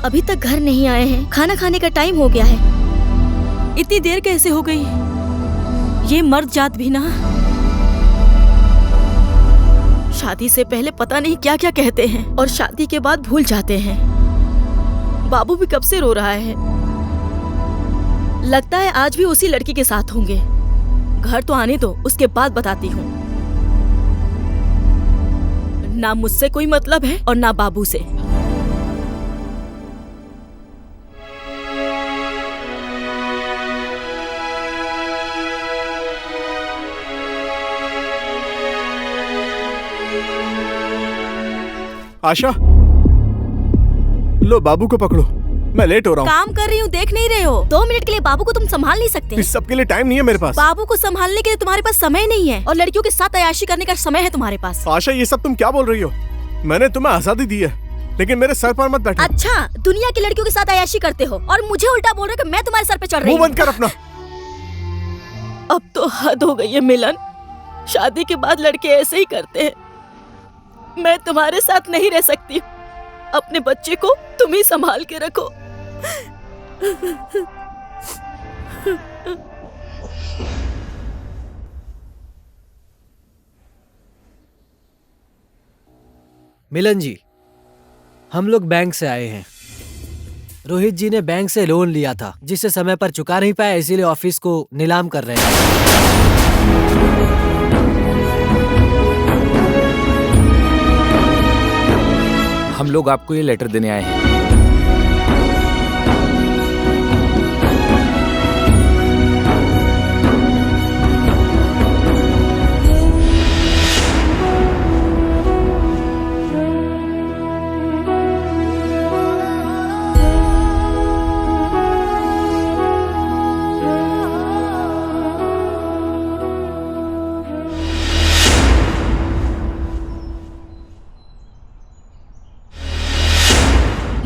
अभी तक घर नहीं आए हैं। खाना खाने का टाइम हो गया है। इतनी देर कैसे हो गई? ये मर्द जात भी ना शादी से पहले पता नहीं क्या क्या कहते हैं और शादी के बाद भूल जाते हैं। बाबू भी कब से रो रहा है। लगता है आज भी उसी लड़की के साथ होंगे। घर तो आने दो, उसके बाद बताती हूँ। ना मुझसे कोई मतलब है और ना बाबू से। आशा, लो बाबू को पकड़ो, मैं लेट हो रहा हूँ। काम कर रही हूँ, देख नहीं रहे हो? 2 मिनट के लिए बाबू को तुम संभाल नहीं सकते? इस सब के लिए टाइम नहीं है मेरे पास। बाबू को संभालने के लिए तुम्हारे पास समय नहीं है और लड़कियों के साथ अय्याशी करने का समय है तुम्हारे पास। आशा, ये सब तुम क्या बोल रही हो? मैंने तुम्हें आजादी दी है, लेकिन मेरे सर पर मत बैठो। अच्छा, दुनिया की लड़कियों के साथ अय्याशी करते हो और मुझे उल्टा बोल रहे हो कि मैं तुम्हारे सर पे चढ़ रही हूँ। मुंह बंद कर अपना। अब तो हद हो गई है मिलन। शादी के बाद लड़के ऐसे ही करते हैं। मैं तुम्हारे साथ नहीं रह सकती। अपने बच्चे को तुम ही संभाल के रखो। मिलन जी, हम लोग बैंक से आए हैं। रोहित जी ने बैंक से लोन लिया था जिसे समय पर चुका नहीं पाया, इसीलिए ऑफिस को नीलाम कर रहे हैं। हम लोग आपको ये लेटर देने आए हैं।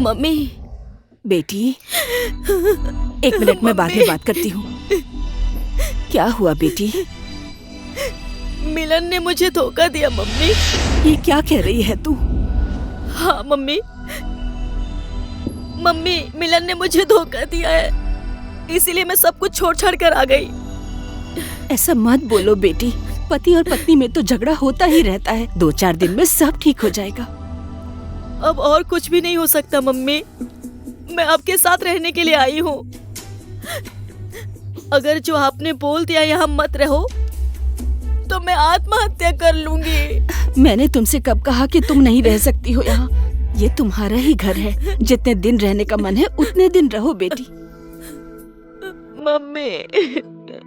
मम्मी। बेटी, 1 मिनट में बाद में बात करती हूँ। क्या हुआ बेटी? मिलन ने मुझे धोखा दिया मम्मी। ये क्या कह रही है तू? हाँ मम्मी, मिलन ने मुझे धोखा दिया है, इसीलिए मैं सब कुछ छोड़ छाड़ कर आ गई। ऐसा मत बोलो बेटी। पति और पत्नी में तो झगड़ा होता ही रहता है। 2-4 दिन में सब ठीक हो जाएगा। अब और कुछ भी नहीं हो सकता मम्मी। मैं आपके साथ रहने के लिए आई हूँ। अगर जो आपने बोल दिया यहाँ मत रहो तो मैं आत्महत्या कर लूंगी। मैंने तुमसे कब कहा कि तुम नहीं रह सकती हो यहाँ? ये तुम्हारा ही घर है। जितने दिन रहने का मन है उतने दिन रहो बेटी। मम्मी,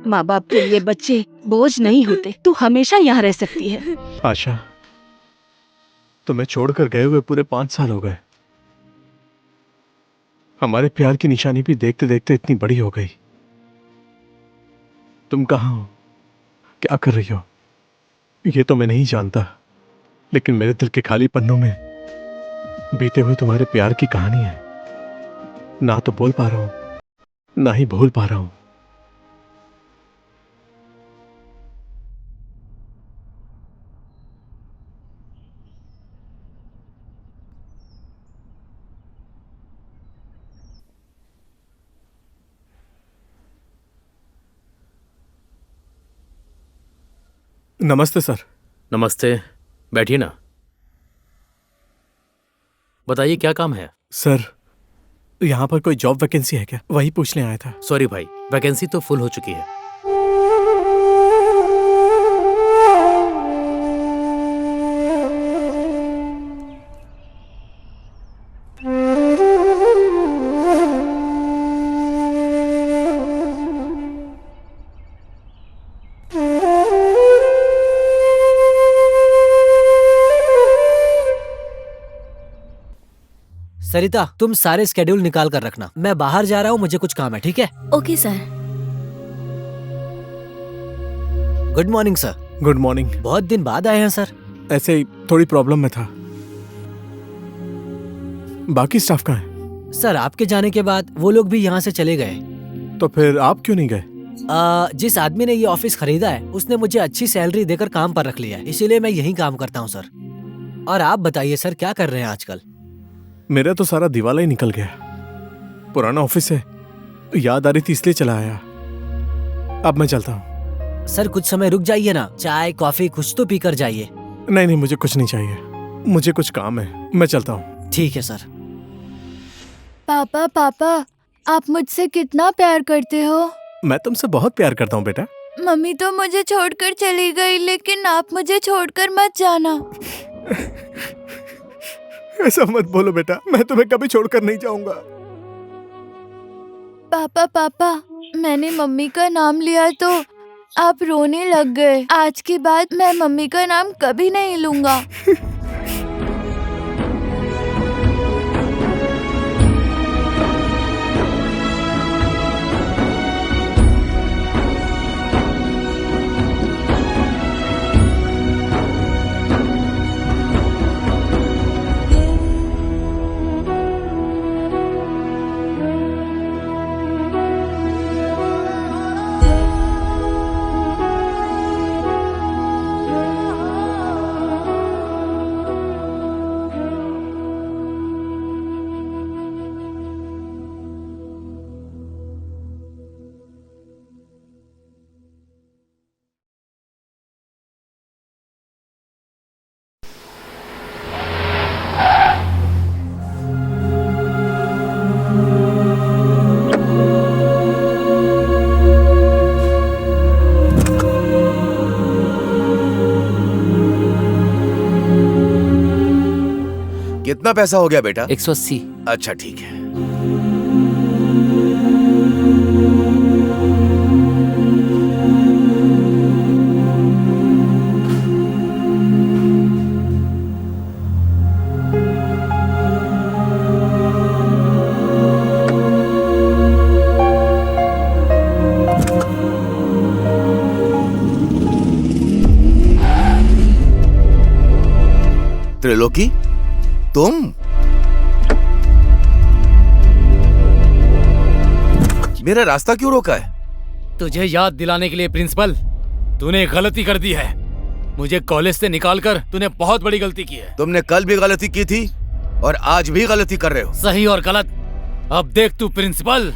माँ बाप के लिए बच्चे बोझ नहीं होते। तू हमेशा यहाँ रह सकती है। आशा, तुम्हें छोड़कर गए हुए पूरे 5 साल हो गए। हमारे प्यार की निशानी भी देखते देखते इतनी बड़ी हो गई। तुम कहाँ हो? क्या कर रही हो? ये तो मैं नहीं जानता, लेकिन मेरे दिल के खाली पन्नों में बीते हुए तुम्हारे प्यार की कहानी है। ना तो बोल पा रहा हूं, ना ही भूल पा रहा हूं। नमस्ते सर। नमस्ते, बैठिए ना। बताइए क्या काम है? सर, यहाँ पर कोई जॉब वैकेंसी है क्या? वही पूछने आया था। सॉरी भाई, वैकेंसी तो फुल हो चुकी है। सरिता, तुम सारे स्केड्यूल निकाल कर रखना। मैं बाहर जा रहा हूँ, मुझे कुछ काम है, ठीक है? Okay sir. Good morning sir. Good morning. बहुत दिन बाद आए हैं सर। ऐसे ही थोड़ी प्रॉब्लम में था। बाकी स्टाफ कहाँ है? सर, आपके जाने के बाद वो लोग भी यहाँ से चले गए। तो फिर आप क्यों नहीं गए? जिस आदमी ने ये ऑफिस खरीदा है उसने मुझे अच्छी सैलरी देकर काम पर रख लिया है, इसीलिए मैं यहीं काम करता हूँ सर। और आप बताइए सर, क्या कर रहे हैं आजकल? मेरा तो सारा दिवाला ही निकल गया। पुराना ऑफिस है, याद आ रही थी इसलिए चला आया। अब मैं चलता हूँ। सर कुछ समय रुक जाइए ना, चाय कॉफी कुछ तो पी कर जाइए। नहीं नहीं, मुझे कुछ नहीं चाहिए, मुझे कुछ काम है, मैं चलता हूँ। ठीक है सर। पापा पापा, आप मुझसे कितना प्यार करते हो? मैं तुमसे बहुत प्यार करता हूँ बेटा। मम्मी तो मुझे छोड़कर चली गई, लेकिन आप मुझे छोड़कर मत जाना। ऐसा मत बोलो बेटा, मैं तुम्हें कभी छोड़कर नहीं जाऊंगा। पापा पापा, मैंने मम्मी का नाम लिया तो आप रोने लग गए। आज के बाद मैं मम्मी का नाम कभी नहीं लूंगा। कितना पैसा हो गया बेटा? 180। अच्छा ठीक है। त्रिलोकी, तुम? मेरा रास्ता क्यों रोका है? तुझे याद दिलाने के लिए प्रिंसिपल, तूने गलती कर दी है। मुझे कॉलेज से निकालकर तूने बहुत बड़ी गलती की है। तुमने कल भी गलती की थी और आज भी गलती कर रहे हो। सही और गलत अब देख तू प्रिंसिपल।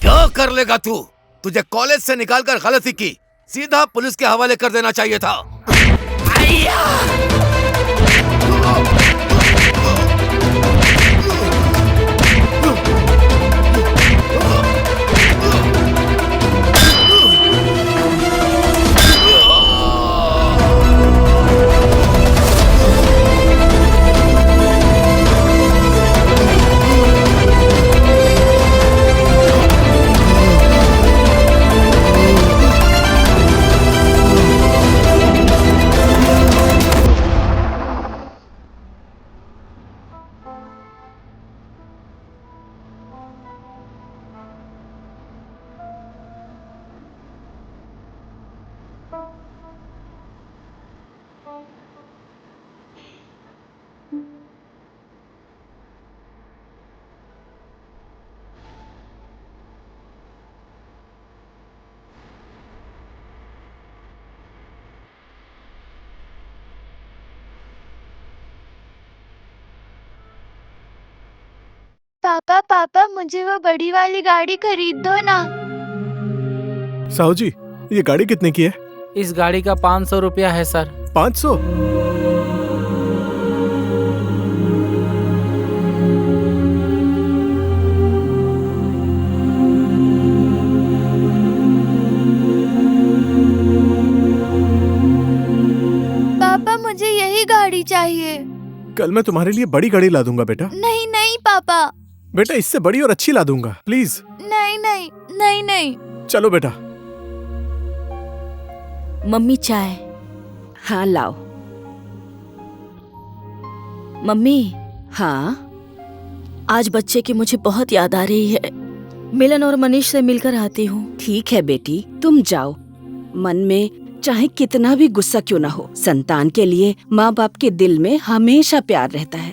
क्या कर लेगा तू? तुझे कॉलेज से निकालकर गलती की, सीधा पुलिस के हवाले कर देना चाहिए था। पापा पापा, मुझे वो बड़ी वाली गाड़ी खरीद दो ना। साहू जी, ये गाड़ी कितने की है? इस गाड़ी का 500 रुपया है सर। 500? पापा मुझे यही गाड़ी चाहिए। कल मैं तुम्हारे लिए बड़ी गाड़ी ला दूंगा बेटा। नहीं नहीं पापा। बेटा इससे बड़ी और अच्छी ला दूंगा, प्लीज। नहीं नहीं नहीं नहीं। चलो बेटा। मम्मी चाय। हाँ लाओ। मम्मी। हाँ आज बच्चे की मुझे बहुत याद आ रही है। मिलन और मनीष से मिलकर आती हूँ। ठीक है बेटी, तुम जाओ। मन में चाहे कितना भी गुस्सा क्यों ना हो, संतान के लिए माँ बाप के दिल में हमेशा प्यार रहता है।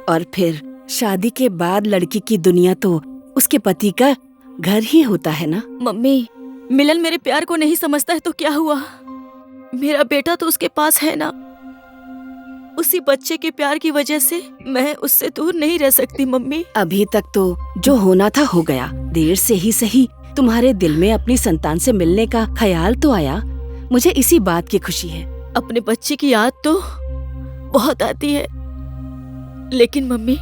और फिर शादी के बाद लड़की की दुनिया तो उसके पति का घर ही होता है ना। मम्मी, मिलन मेरे प्यार को नहीं समझता है तो क्या हुआ? मेरा बेटा तो उसके पास है ना। उसी बच्चे के प्यार की वजह से मैं उससे दूर नहीं रह सकती मम्मी। अभी तक तो जो होना था हो गया। देर से ही सही तुम्हारे दिल में अपनी संतान से मिलने का ख्याल तो आया। मुझे इसी बात की खुशी है। अपने बच्चे की याद तो बहुत आती है, लेकिन मम्मी,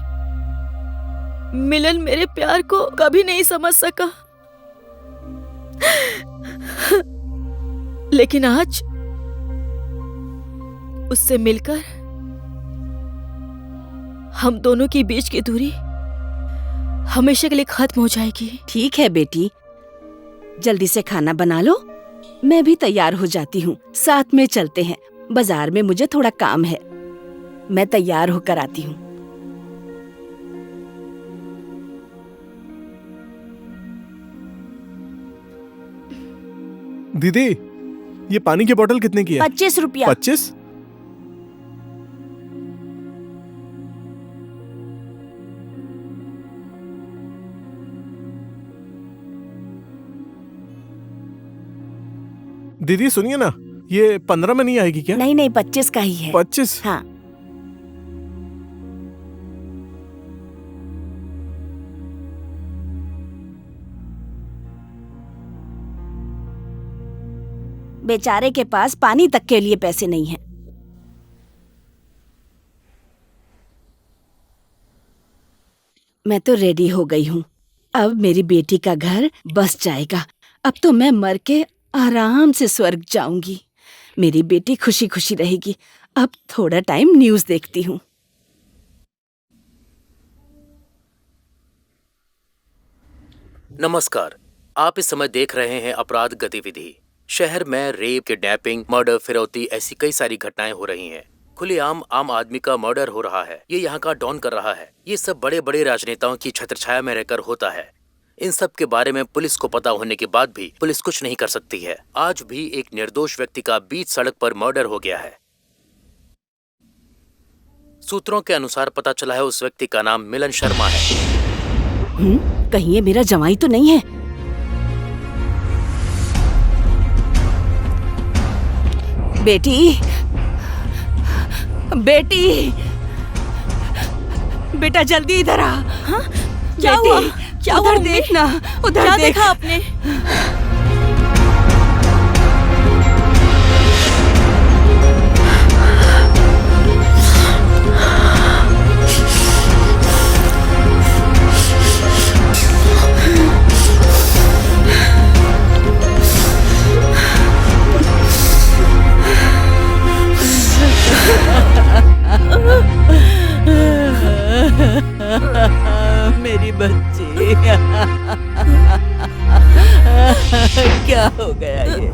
मिलन मेरे प्यार को कभी नहीं समझ सका। लेकिन आज उससे मिलकर हम दोनों के बीच की दूरी हमेशा के लिए खत्म हो जाएगी। ठीक है बेटी, जल्दी से खाना बना लो। मैं भी तैयार हो जाती हूँ, साथ में चलते हैं। बाजार में मुझे थोड़ा काम है, मैं तैयार होकर आती हूँ। दीदी, ये पानी की बोतल कितने की है? 25 रुपया। 25? दीदी सुनिए ना, ये 15 में नहीं आएगी क्या? नहीं नहीं, 25 का ही है। 25? हाँ। बेचारे के पास पानी तक के लिए पैसे नहीं हैं। मैं तो रेडी हो गई हूँ। अब मेरी बेटी का घर बस जाएगा। अब तो मैं मर के आराम से स्वर्ग जाऊंगी। मेरी बेटी खुशी खुशी रहेगी। अब थोड़ा टाइम न्यूज़ देखती हूँ। नमस्कार, आप इस समय देख रहे हैं अपराध गतिविधि। शहर में रेप, किडनैपिंग, मर्डर, फिरौती ऐसी कई सारी घटनाएं हो रही हैं। खुलेआम आम आदमी का मर्डर हो रहा है। ये यहाँ का डॉन कर रहा है। ये सब बड़े बड़े राजनेताओं की छत्रछाया में रहकर होता है। इन सब के बारे में पुलिस को पता होने के बाद भी पुलिस कुछ नहीं कर सकती है। आज भी एक निर्दोष व्यक्ति का बीच सड़क पर मर्डर हो गया है। सूत्रों के अनुसार पता चला है उस व्यक्ति का नाम मिलन शर्मा है। कहीं ये मेरा जमाई तो नहीं है? बेटी, बेटी, बेटा जल्दी इधर आ। हाँ? क्या हुआ? क्या उधर हुआ देखना, उधर क्या देख। देखा आपने? मेरी बच्ची। क्या हो गया ये?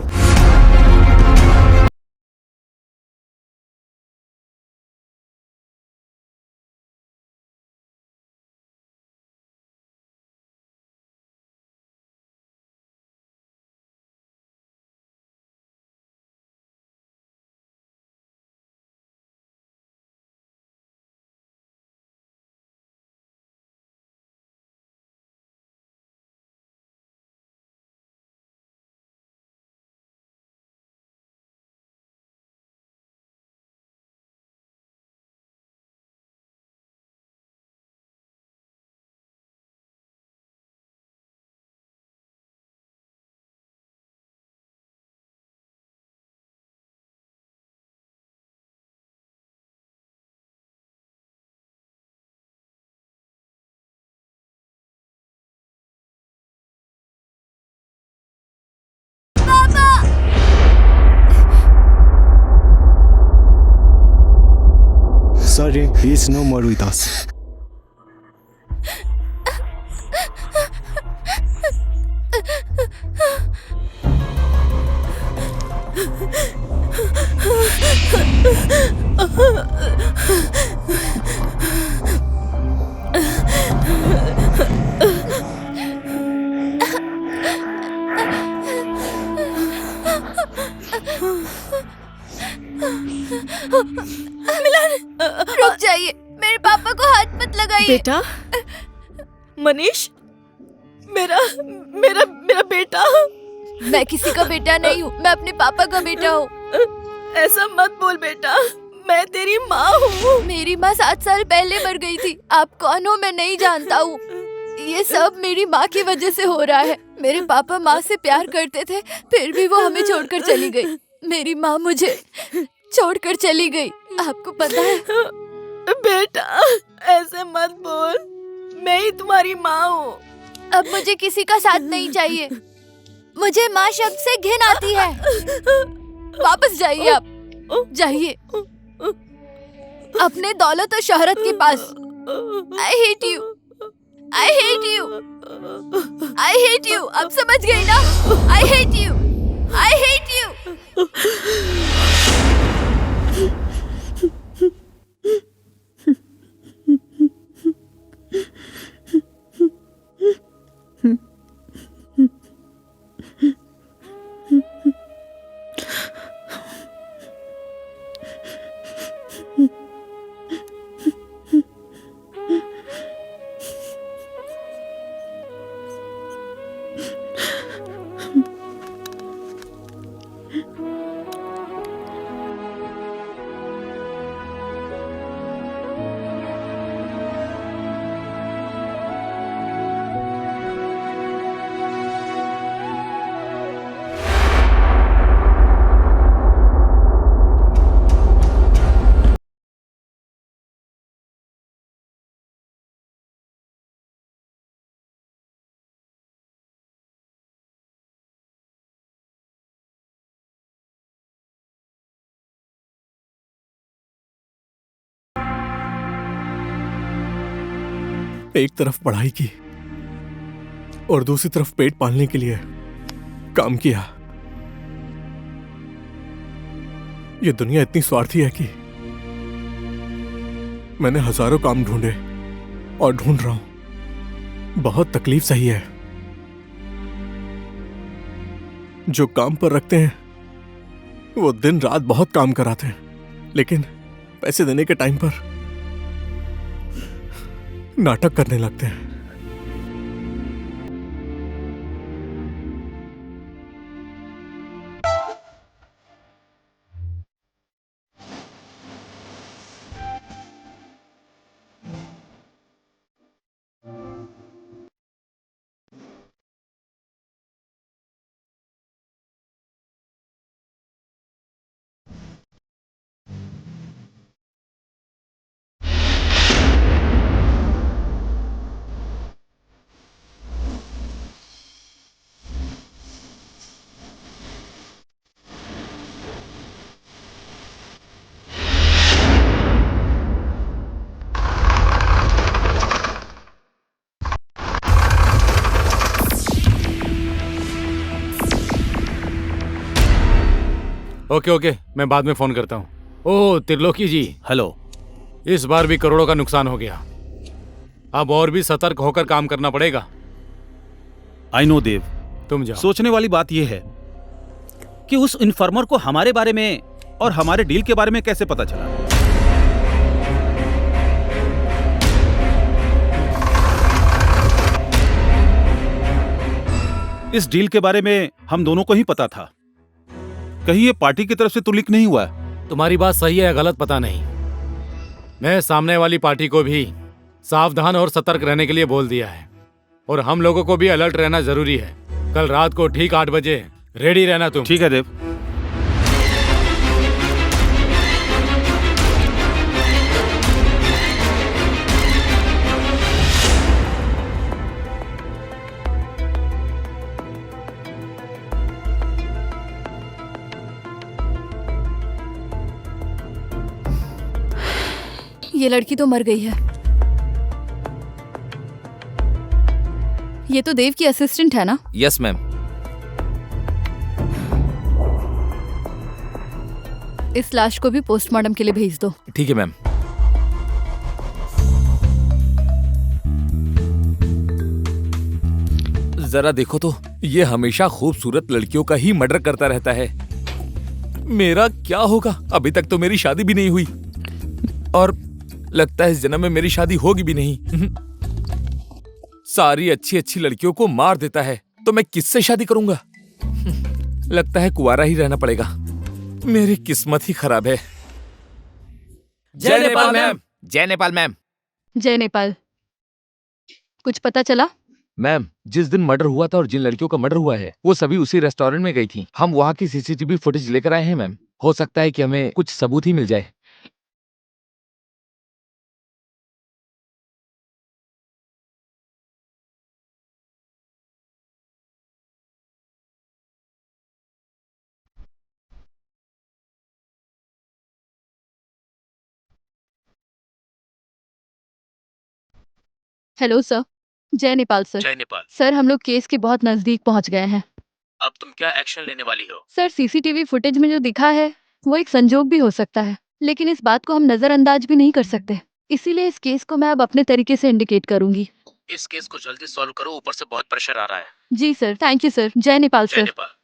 sorry. He is no more with us. रुक जाइए, मेरे पापा को हाथ मत लगाइए। बेटा, मनीष, मेरा मेरा मेरा बेटा। मैं किसी का बेटा नहीं हूँ, मैं अपने पापा का बेटा हूँ। ऐसा मत बोल बेटा, मैं तेरी माँ हूँ। मेरी माँ 7 साल पहले मर गई थी। आप कौन हो मैं नहीं जानता हूँ। ये सब मेरी माँ की वजह से हो रहा है। मेरे पापा माँ से प्यार करते थे, फिर भी वो हमें छोड़कर चली गई। मेरी माँ मुझे छोड़कर चली गई। आपको पता है? बेटा, ऐसे मत बोल, मैं ही तुम्हारी माँ हूँ। अब मुझे किसी का साथ नहीं चाहिए। मुझे माँ शब्द से घिन आती है। वापस जाइए, आप जाइए अपने दौलत और शोहरत के पास। I hate you, I hate you, I hate you। अब समझ गई ना? I hate you, I hate you। एक तरफ पढ़ाई की और दूसरी तरफ पेट पालने के लिए काम किया। ये दुनिया इतनी स्वार्थी है कि मैंने हजारों काम ढूंढे और ढूंढ रहा हूं। बहुत तकलीफ सही है। जो काम पर रखते हैं वो दिन रात बहुत काम कराते हैं, लेकिन पैसे देने के टाइम पर नाटक करने लगते हैं। ओके ओके, मैं बाद में फोन करता हूँ। ओह त्रिलोकी जी, हेलो। इस बार भी करोड़ों का नुकसान हो गया। अब और भी सतर्क होकर काम करना पड़ेगा। आई नो देव, तुम जाओ। सोचने वाली बात यह है कि उस इन्फॉर्मर को हमारे बारे में और हमारे डील के बारे में कैसे पता चला। इस डील के बारे में हम दोनों को ही पता था। कहीं ये पार्टी की तरफ से तो लीक नहीं हुआ है? तुम्हारी बात सही है या गलत पता नहीं। मैं सामने वाली पार्टी को भी सावधान और सतर्क रहने के लिए बोल दिया है, और हम लोगों को भी अलर्ट रहना जरूरी है। कल रात को ठीक 8 बजे रेडी रहना तुम। ठीक है देव। ये लड़की तो मर गई है। ये तो देव की असिस्टेंट है ना? Yes ma'am. इस लाश को भी पोस्टमार्टम के लिए भेज दो। ठीक है मैम। जरा देखो तो, ये हमेशा खूबसूरत लड़कियों का ही मर्डर करता रहता है। मेरा क्या होगा? अभी तक तो मेरी शादी भी नहीं हुई और लगता है इस जन्म में मेरी शादी होगी भी नहीं। सारी अच्छी अच्छी लड़कियों को मार देता है, तो मैं किससे शादी करूंगा? लगता है कुंवारा ही रहना पड़ेगा। मेरी किस्मत ही खराब है। जय नेपाल मैम। जय नेपाल मैम। जय नेपाल। कुछ पता चला? मैम, जिस दिन मर्डर हुआ था और जिन लड़कियों का मर्डर हुआ है वो सभी उसी रेस्टोरेंट में गई थी। हम वहाँ की सीसीटीवी फुटेज लेकर आए हैं मैम। हो सकता है कि हमें कुछ सबूत ही मिल जाए। Hello sir. जय नेपाल सर। जय नेपाल। सर, हम लोग केस के बहुत नजदीक पहुंच गए हैं। अब तुम क्या एक्शन लेने वाली हो? सर, सीसीटीवी फुटेज में जो दिखा है वो एक संजोग भी हो सकता है, लेकिन इस बात को हम नजरअंदाज भी नहीं कर सकते। इसीलिए इस केस को मैं अब अपने तरीके से इंडिकेट करूंगी। इस केस को जल्दी सॉल्व करो, ऊपर से बहुत प्रेशर आ रहा है। जी सर, थैंक यू सर। जय नेपाल जय सर। नेपाल।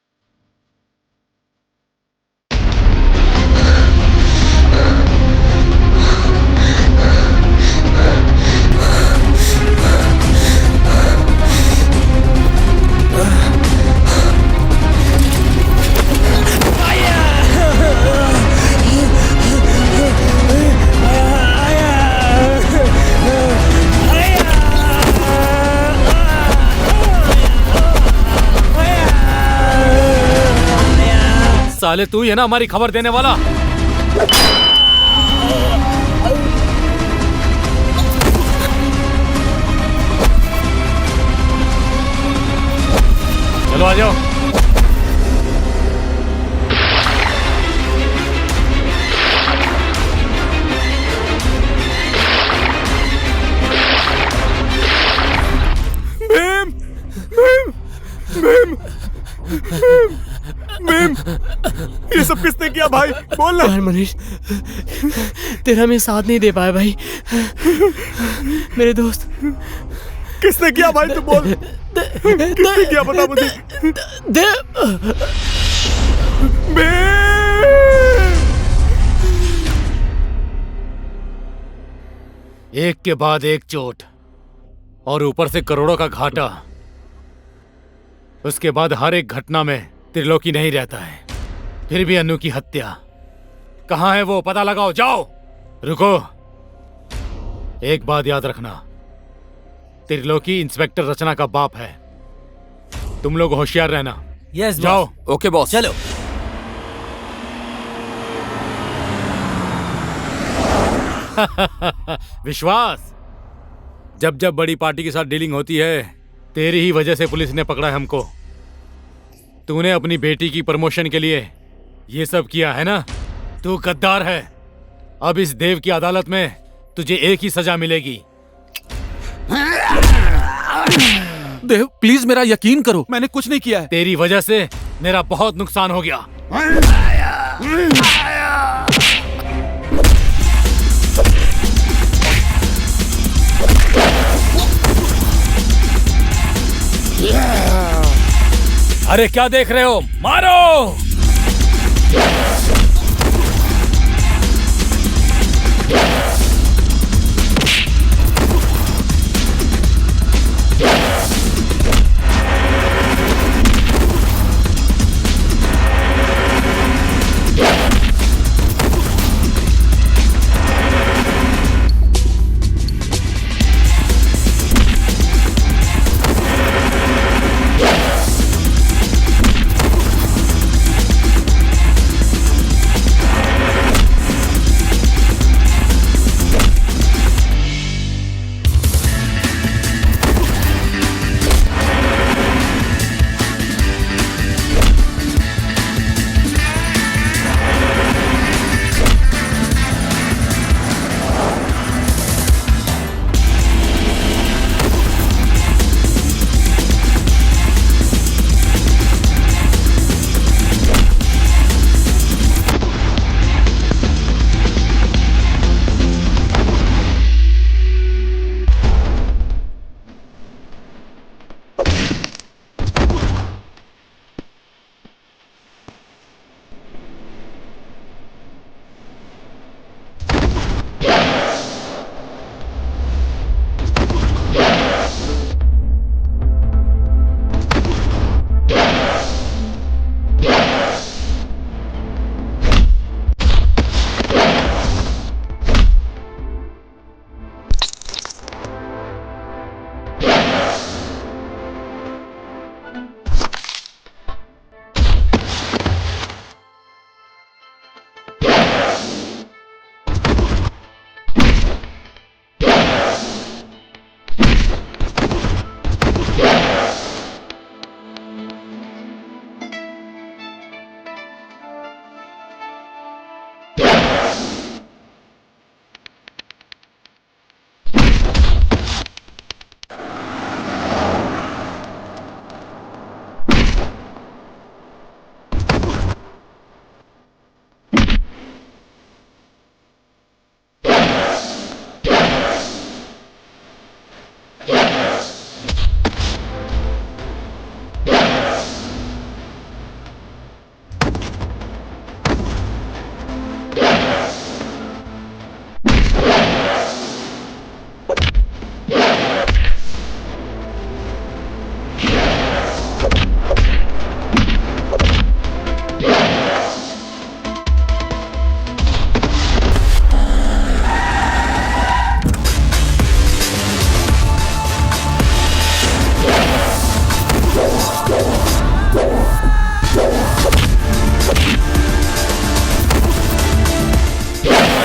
साले तू ही है ना हमारी खबर देने वाला? चलो आ जाओ। भीम, भीम, भीम, भीम, भीम, ये सब किसने किया भाई? बोल ना। यार मनीष, तेरा मैं साथ नहीं दे पाया भाई। मेरे दोस्त। किसने किया भाई? तू बोल। किसने किया बता मुझे। एक के बाद एक चोट और ऊपर से करोड़ों का घाटा। उसके बाद हर एक घटना में त्रिलोकी नहीं रहता है। फिर भी अनु की हत्या। कहाँ है वो? पता लगाओ, जाओ। रुको, एक बात याद रखना, त्रिलोकी इंस्पेक्टर रचना का बाप है। तुम लोग होशियार रहना। यस जाओ। Okay boss. चलो। विश्वास, जब जब बड़ी पार्टी के साथ डीलिंग होती है तेरी ही वजह से पुलिस ने पकड़ा है हमको। तूने अपनी बेटी की प्रमोशन के लिए ये सब किया है ना? तू गद्दार है। अब इस देव की अदालत में तुझे एक ही सजा मिलेगी। देव प्लीज मेरा यकीन करो, मैंने कुछ नहीं किया है। तेरी वजह से मेरा बहुत नुकसान हो गया। अरे क्या देख रहे हो? मारो!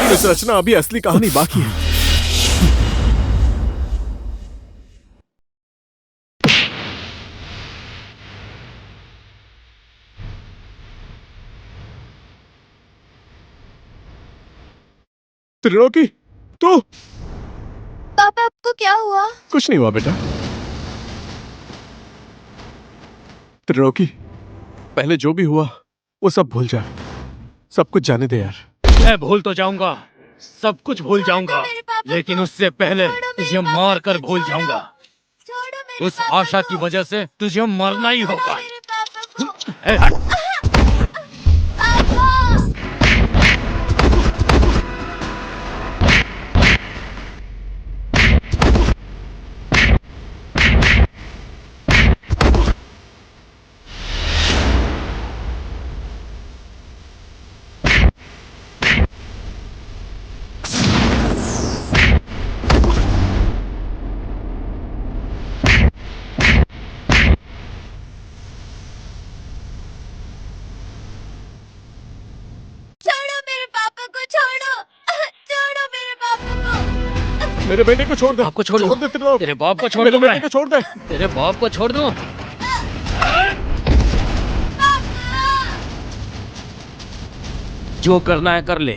मिस रचना, अभी असली कहानी बाकी है। त्रिलोकी, तो पापा आपको क्या हुआ? कुछ नहीं हुआ बेटा। त्रिलोकी, पहले जो भी हुआ वो सब भूल जा, सब कुछ जाने दे यार। मैं भूल तो जाऊंगा, सब कुछ भूल जाऊंगा, लेकिन उससे पहले तुझे मार कर भूल जाऊंगा। उस आशा की वजह से तुझे मरना ही होगा। ए, हट। मेरे बेटे को छोड़ दे। आपको छोड़ दूं? दे त्रिलोक। तेरे बाप को छोड़ मेरे दूं बेटे मैं? को छोड़ दे। तेरे बाप को छोड़ दूं? जो करना है कर ले।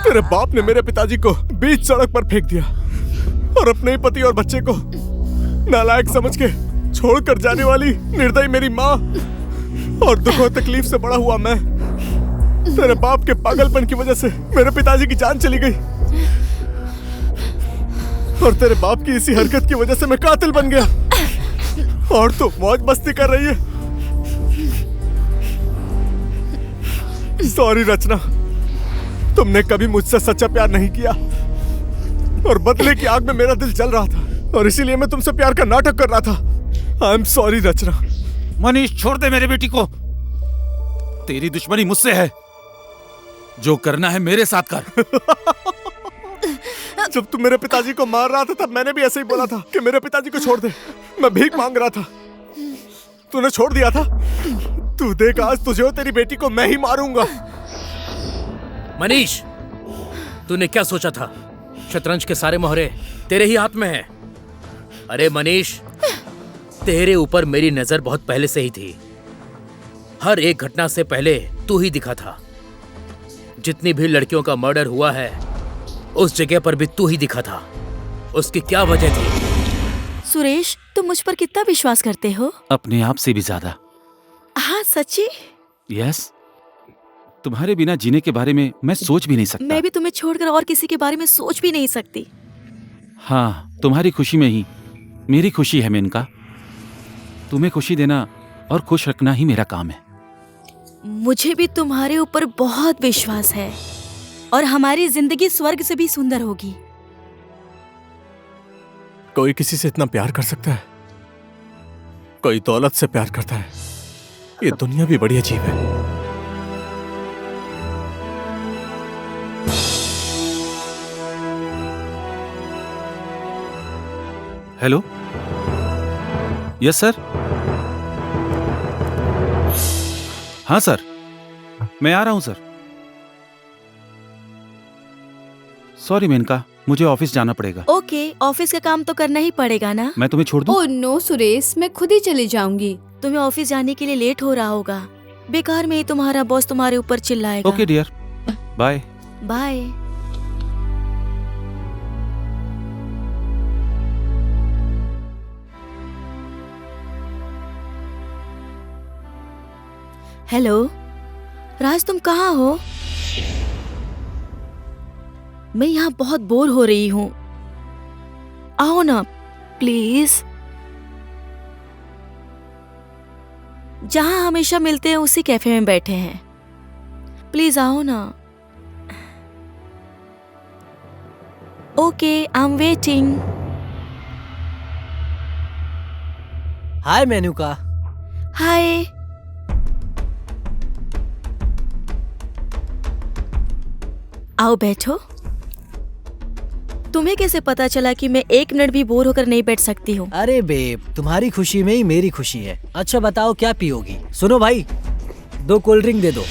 तेरे बाप ने मेरे पिताजी को बीच सड़क पर फेंक दिया और अपने ही पति और बच्चे को नालायक समझ के छोड़कर जाने वाली निर्दयी मेरी माँ और दुख और तकलीफ से बड़ा हुआ मैं। तेरे बाप के पागलपन की वजह से मेरे पिताजी की जान चली गई और तेरे बाप की इसी हरकत की वजह से मैं कातिल बन गया और तू मौज मस्ती कर रही है। सॉरी रचना, तुमने कभी मुझसे सच्चा प्यार नहीं किया और बदले की आग में मेरा दिल जल रहा था और इसीलिए मैं तुमसे प्यार का नाटक कर रहा था। आई एम सॉरी रचना। मनीष, छोड़ दे मेरे बेटी को। तेरी दुश्मनी मुझसे है, जो करना है मेरे साथ कर। जब तुम मेरे पिताजी को मार रहा था तब मैंने भी ऐसे ही बोला था कि मेरे पिताजी को छोड़ दे। मैं भीख मांग रहा था, तूने छोड़ दिया था। तू देख आज तुझे और तेरी बेटी को मैं ही मारूंगा। मनीष, तूने क्या सोचा था? शतरंज के सारे मोहरे तेरे ही हाथ में हैं। अरे मनीष, तेरे ऊपर मेरी नजर बहुत पहले से ही थी। हर एक घटना से पहले तू ही दिखा था। जितनी भी लड़कियों का मर्डर हुआ है उस जगह पर भी तू ही दिखा था। उसकी क्या वजह थी? सुरेश, तुम मुझ पर कितना विश्वास करते हो? अपने आप से भी ज्यादा। हाँ सच्ची? यस, तुम्हारे बिना जीने के बारे में मैं सोच भी नहीं सकता। मैं भी तुम्हें छोड़कर और किसी के बारे में सोच भी नहीं सकती। हाँ, तुम्हारी खुशी में ही मेरी खुशी है मेनका। तुम्हें खुशी देना और खुश रखना ही मेरा काम है। मुझे भी तुम्हारे ऊपर बहुत विश्वास है और हमारी जिंदगी स्वर्ग से भी सुंदर होगी। कोई किसी से इतना प्यार कर सकता है? कोई दौलत से प्यार करता है? ये दुनिया भी बड़ी अजीब है। Hello, yes sir. हाँ सर, मैं आ रहा हूं सर। सॉरी मेनका, मुझे ऑफिस जाना पड़ेगा। ओके, ऑफिस का काम तो करना ही पड़ेगा ना। मैं तुम्हें छोड़ दूं? ओह नो सुरेश, मैं खुद ही चली जाऊंगी। तुम्हें ऑफिस जाने के लिए लेट हो रहा होगा। बेकार में ही तुम्हारा बॉस तुम्हारे ऊपर चिल्लाएगा। Okay dear, bye. Bye. Hello Raj, तुम कहाँ हो? मैं यहाँ बहुत बोर हो रही हूँ, आओ ना प्लीज। जहाँ हमेशा मिलते हैं उसी कैफे में बैठे हैं, प्लीज आओ ना। Okay, I am waiting. Hi Menuka. Hi. आओ बैठो। तुम्हें कैसे पता चला कि मैं 1 मिनट भी बोर होकर नहीं बैठ सकती हूँ? अरे बेब, तुम्हारी खुशी में ही मेरी खुशी है। अच्छा बताओ क्या पियोगी? सुनो भाई, 2 कोल्ड ड्रिंक दे दो।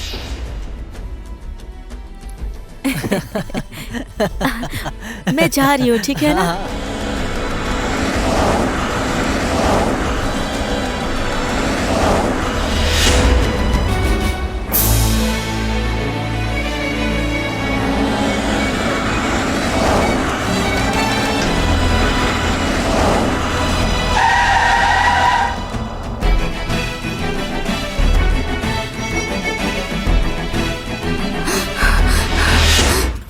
मैं जा रही हूँ, ठीक है ना?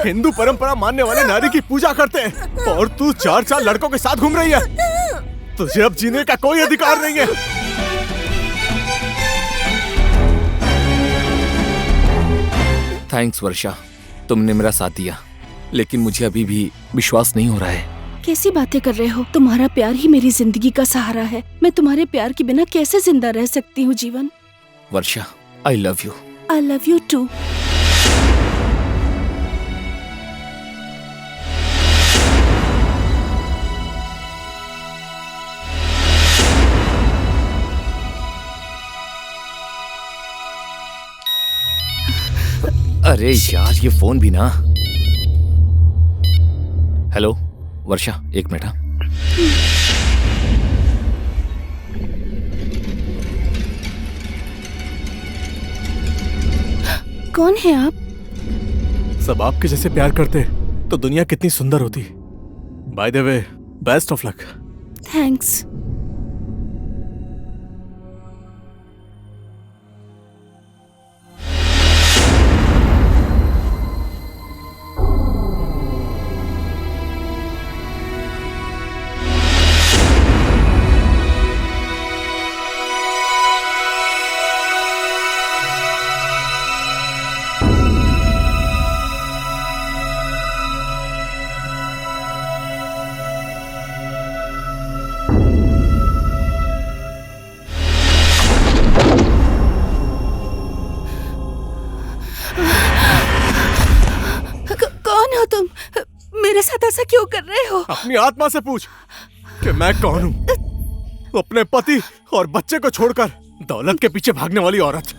हिंदू परंपरा मानने वाले नारी की पूजा करते हैं और तू 4 लड़कों के साथ घूम रही है। तुझे अब जीने का कोई अधिकार नहीं है। थैंक्स वर्षा, तुमने मेरा साथ दिया, लेकिन मुझे अभी भी विश्वास नहीं हो रहा है। कैसी बातें कर रहे हो? तुम्हारा प्यार ही मेरी जिंदगी का सहारा है। मैं तुम्हारे प्यार के बिना कैसे जिंदा रह सकती हूँ Jeevan? Varsha, I love you. I love you too. अरे यार, ये फोन भी ना। Hello Varsha, 1 minute. हाँ, कौन है आप? सब आपके जैसे प्यार करते तो दुनिया कितनी सुंदर होती। By the way, best of luck. Thanks. कौन हो तुम? मेरे साथ ऐसा क्यों कर रहे हो? अपनी आत्मा से पूछ कि मैं कौन हूँ। अपने पति और बच्चे को छोड़कर दौलत के पीछे भागने वाली औरत।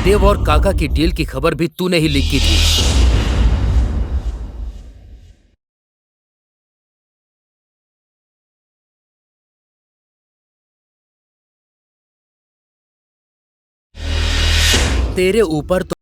देव और काका की डील की खबर भी तूने ही लीक की थी। तेरे ऊपर तो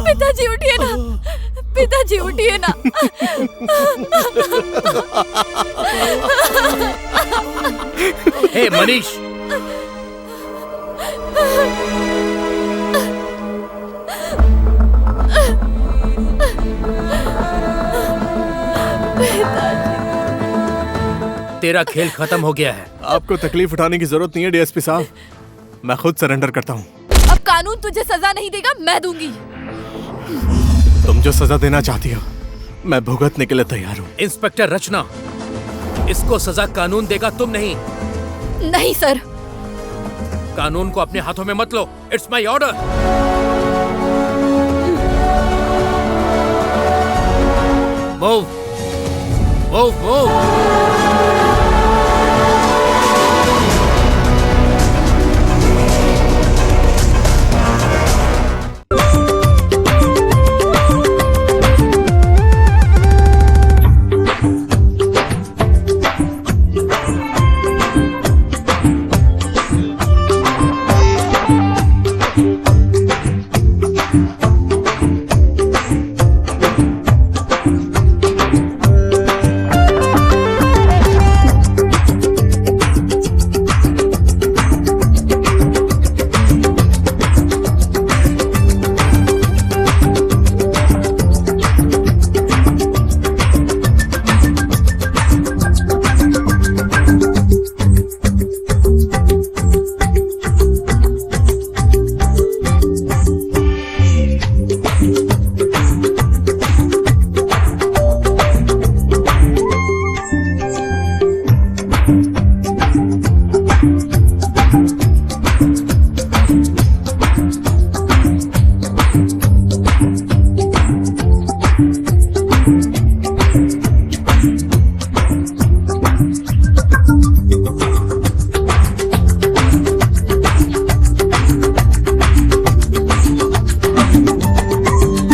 पिताजी उठिए ना, पिताजी उठिए ना। हे मनीष, तेरा खेल खत्म हो गया है। आपको तकलीफ उठाने की जरूरत नहीं है डीएसपी साहब, मैं खुद सरेंडर करता हूँ। अब कानून तुझे सजा नहीं देगा, मैं दूंगी। तुम जो सजा देना चाहती हो मैं भुगतने के लिए तैयार हूँ। इंस्पेक्टर रचना, इसको सजा कानून देगा, तुम नहीं। नहीं सर, कानून को अपने हाथों में मत लो। It's my order. Move move move.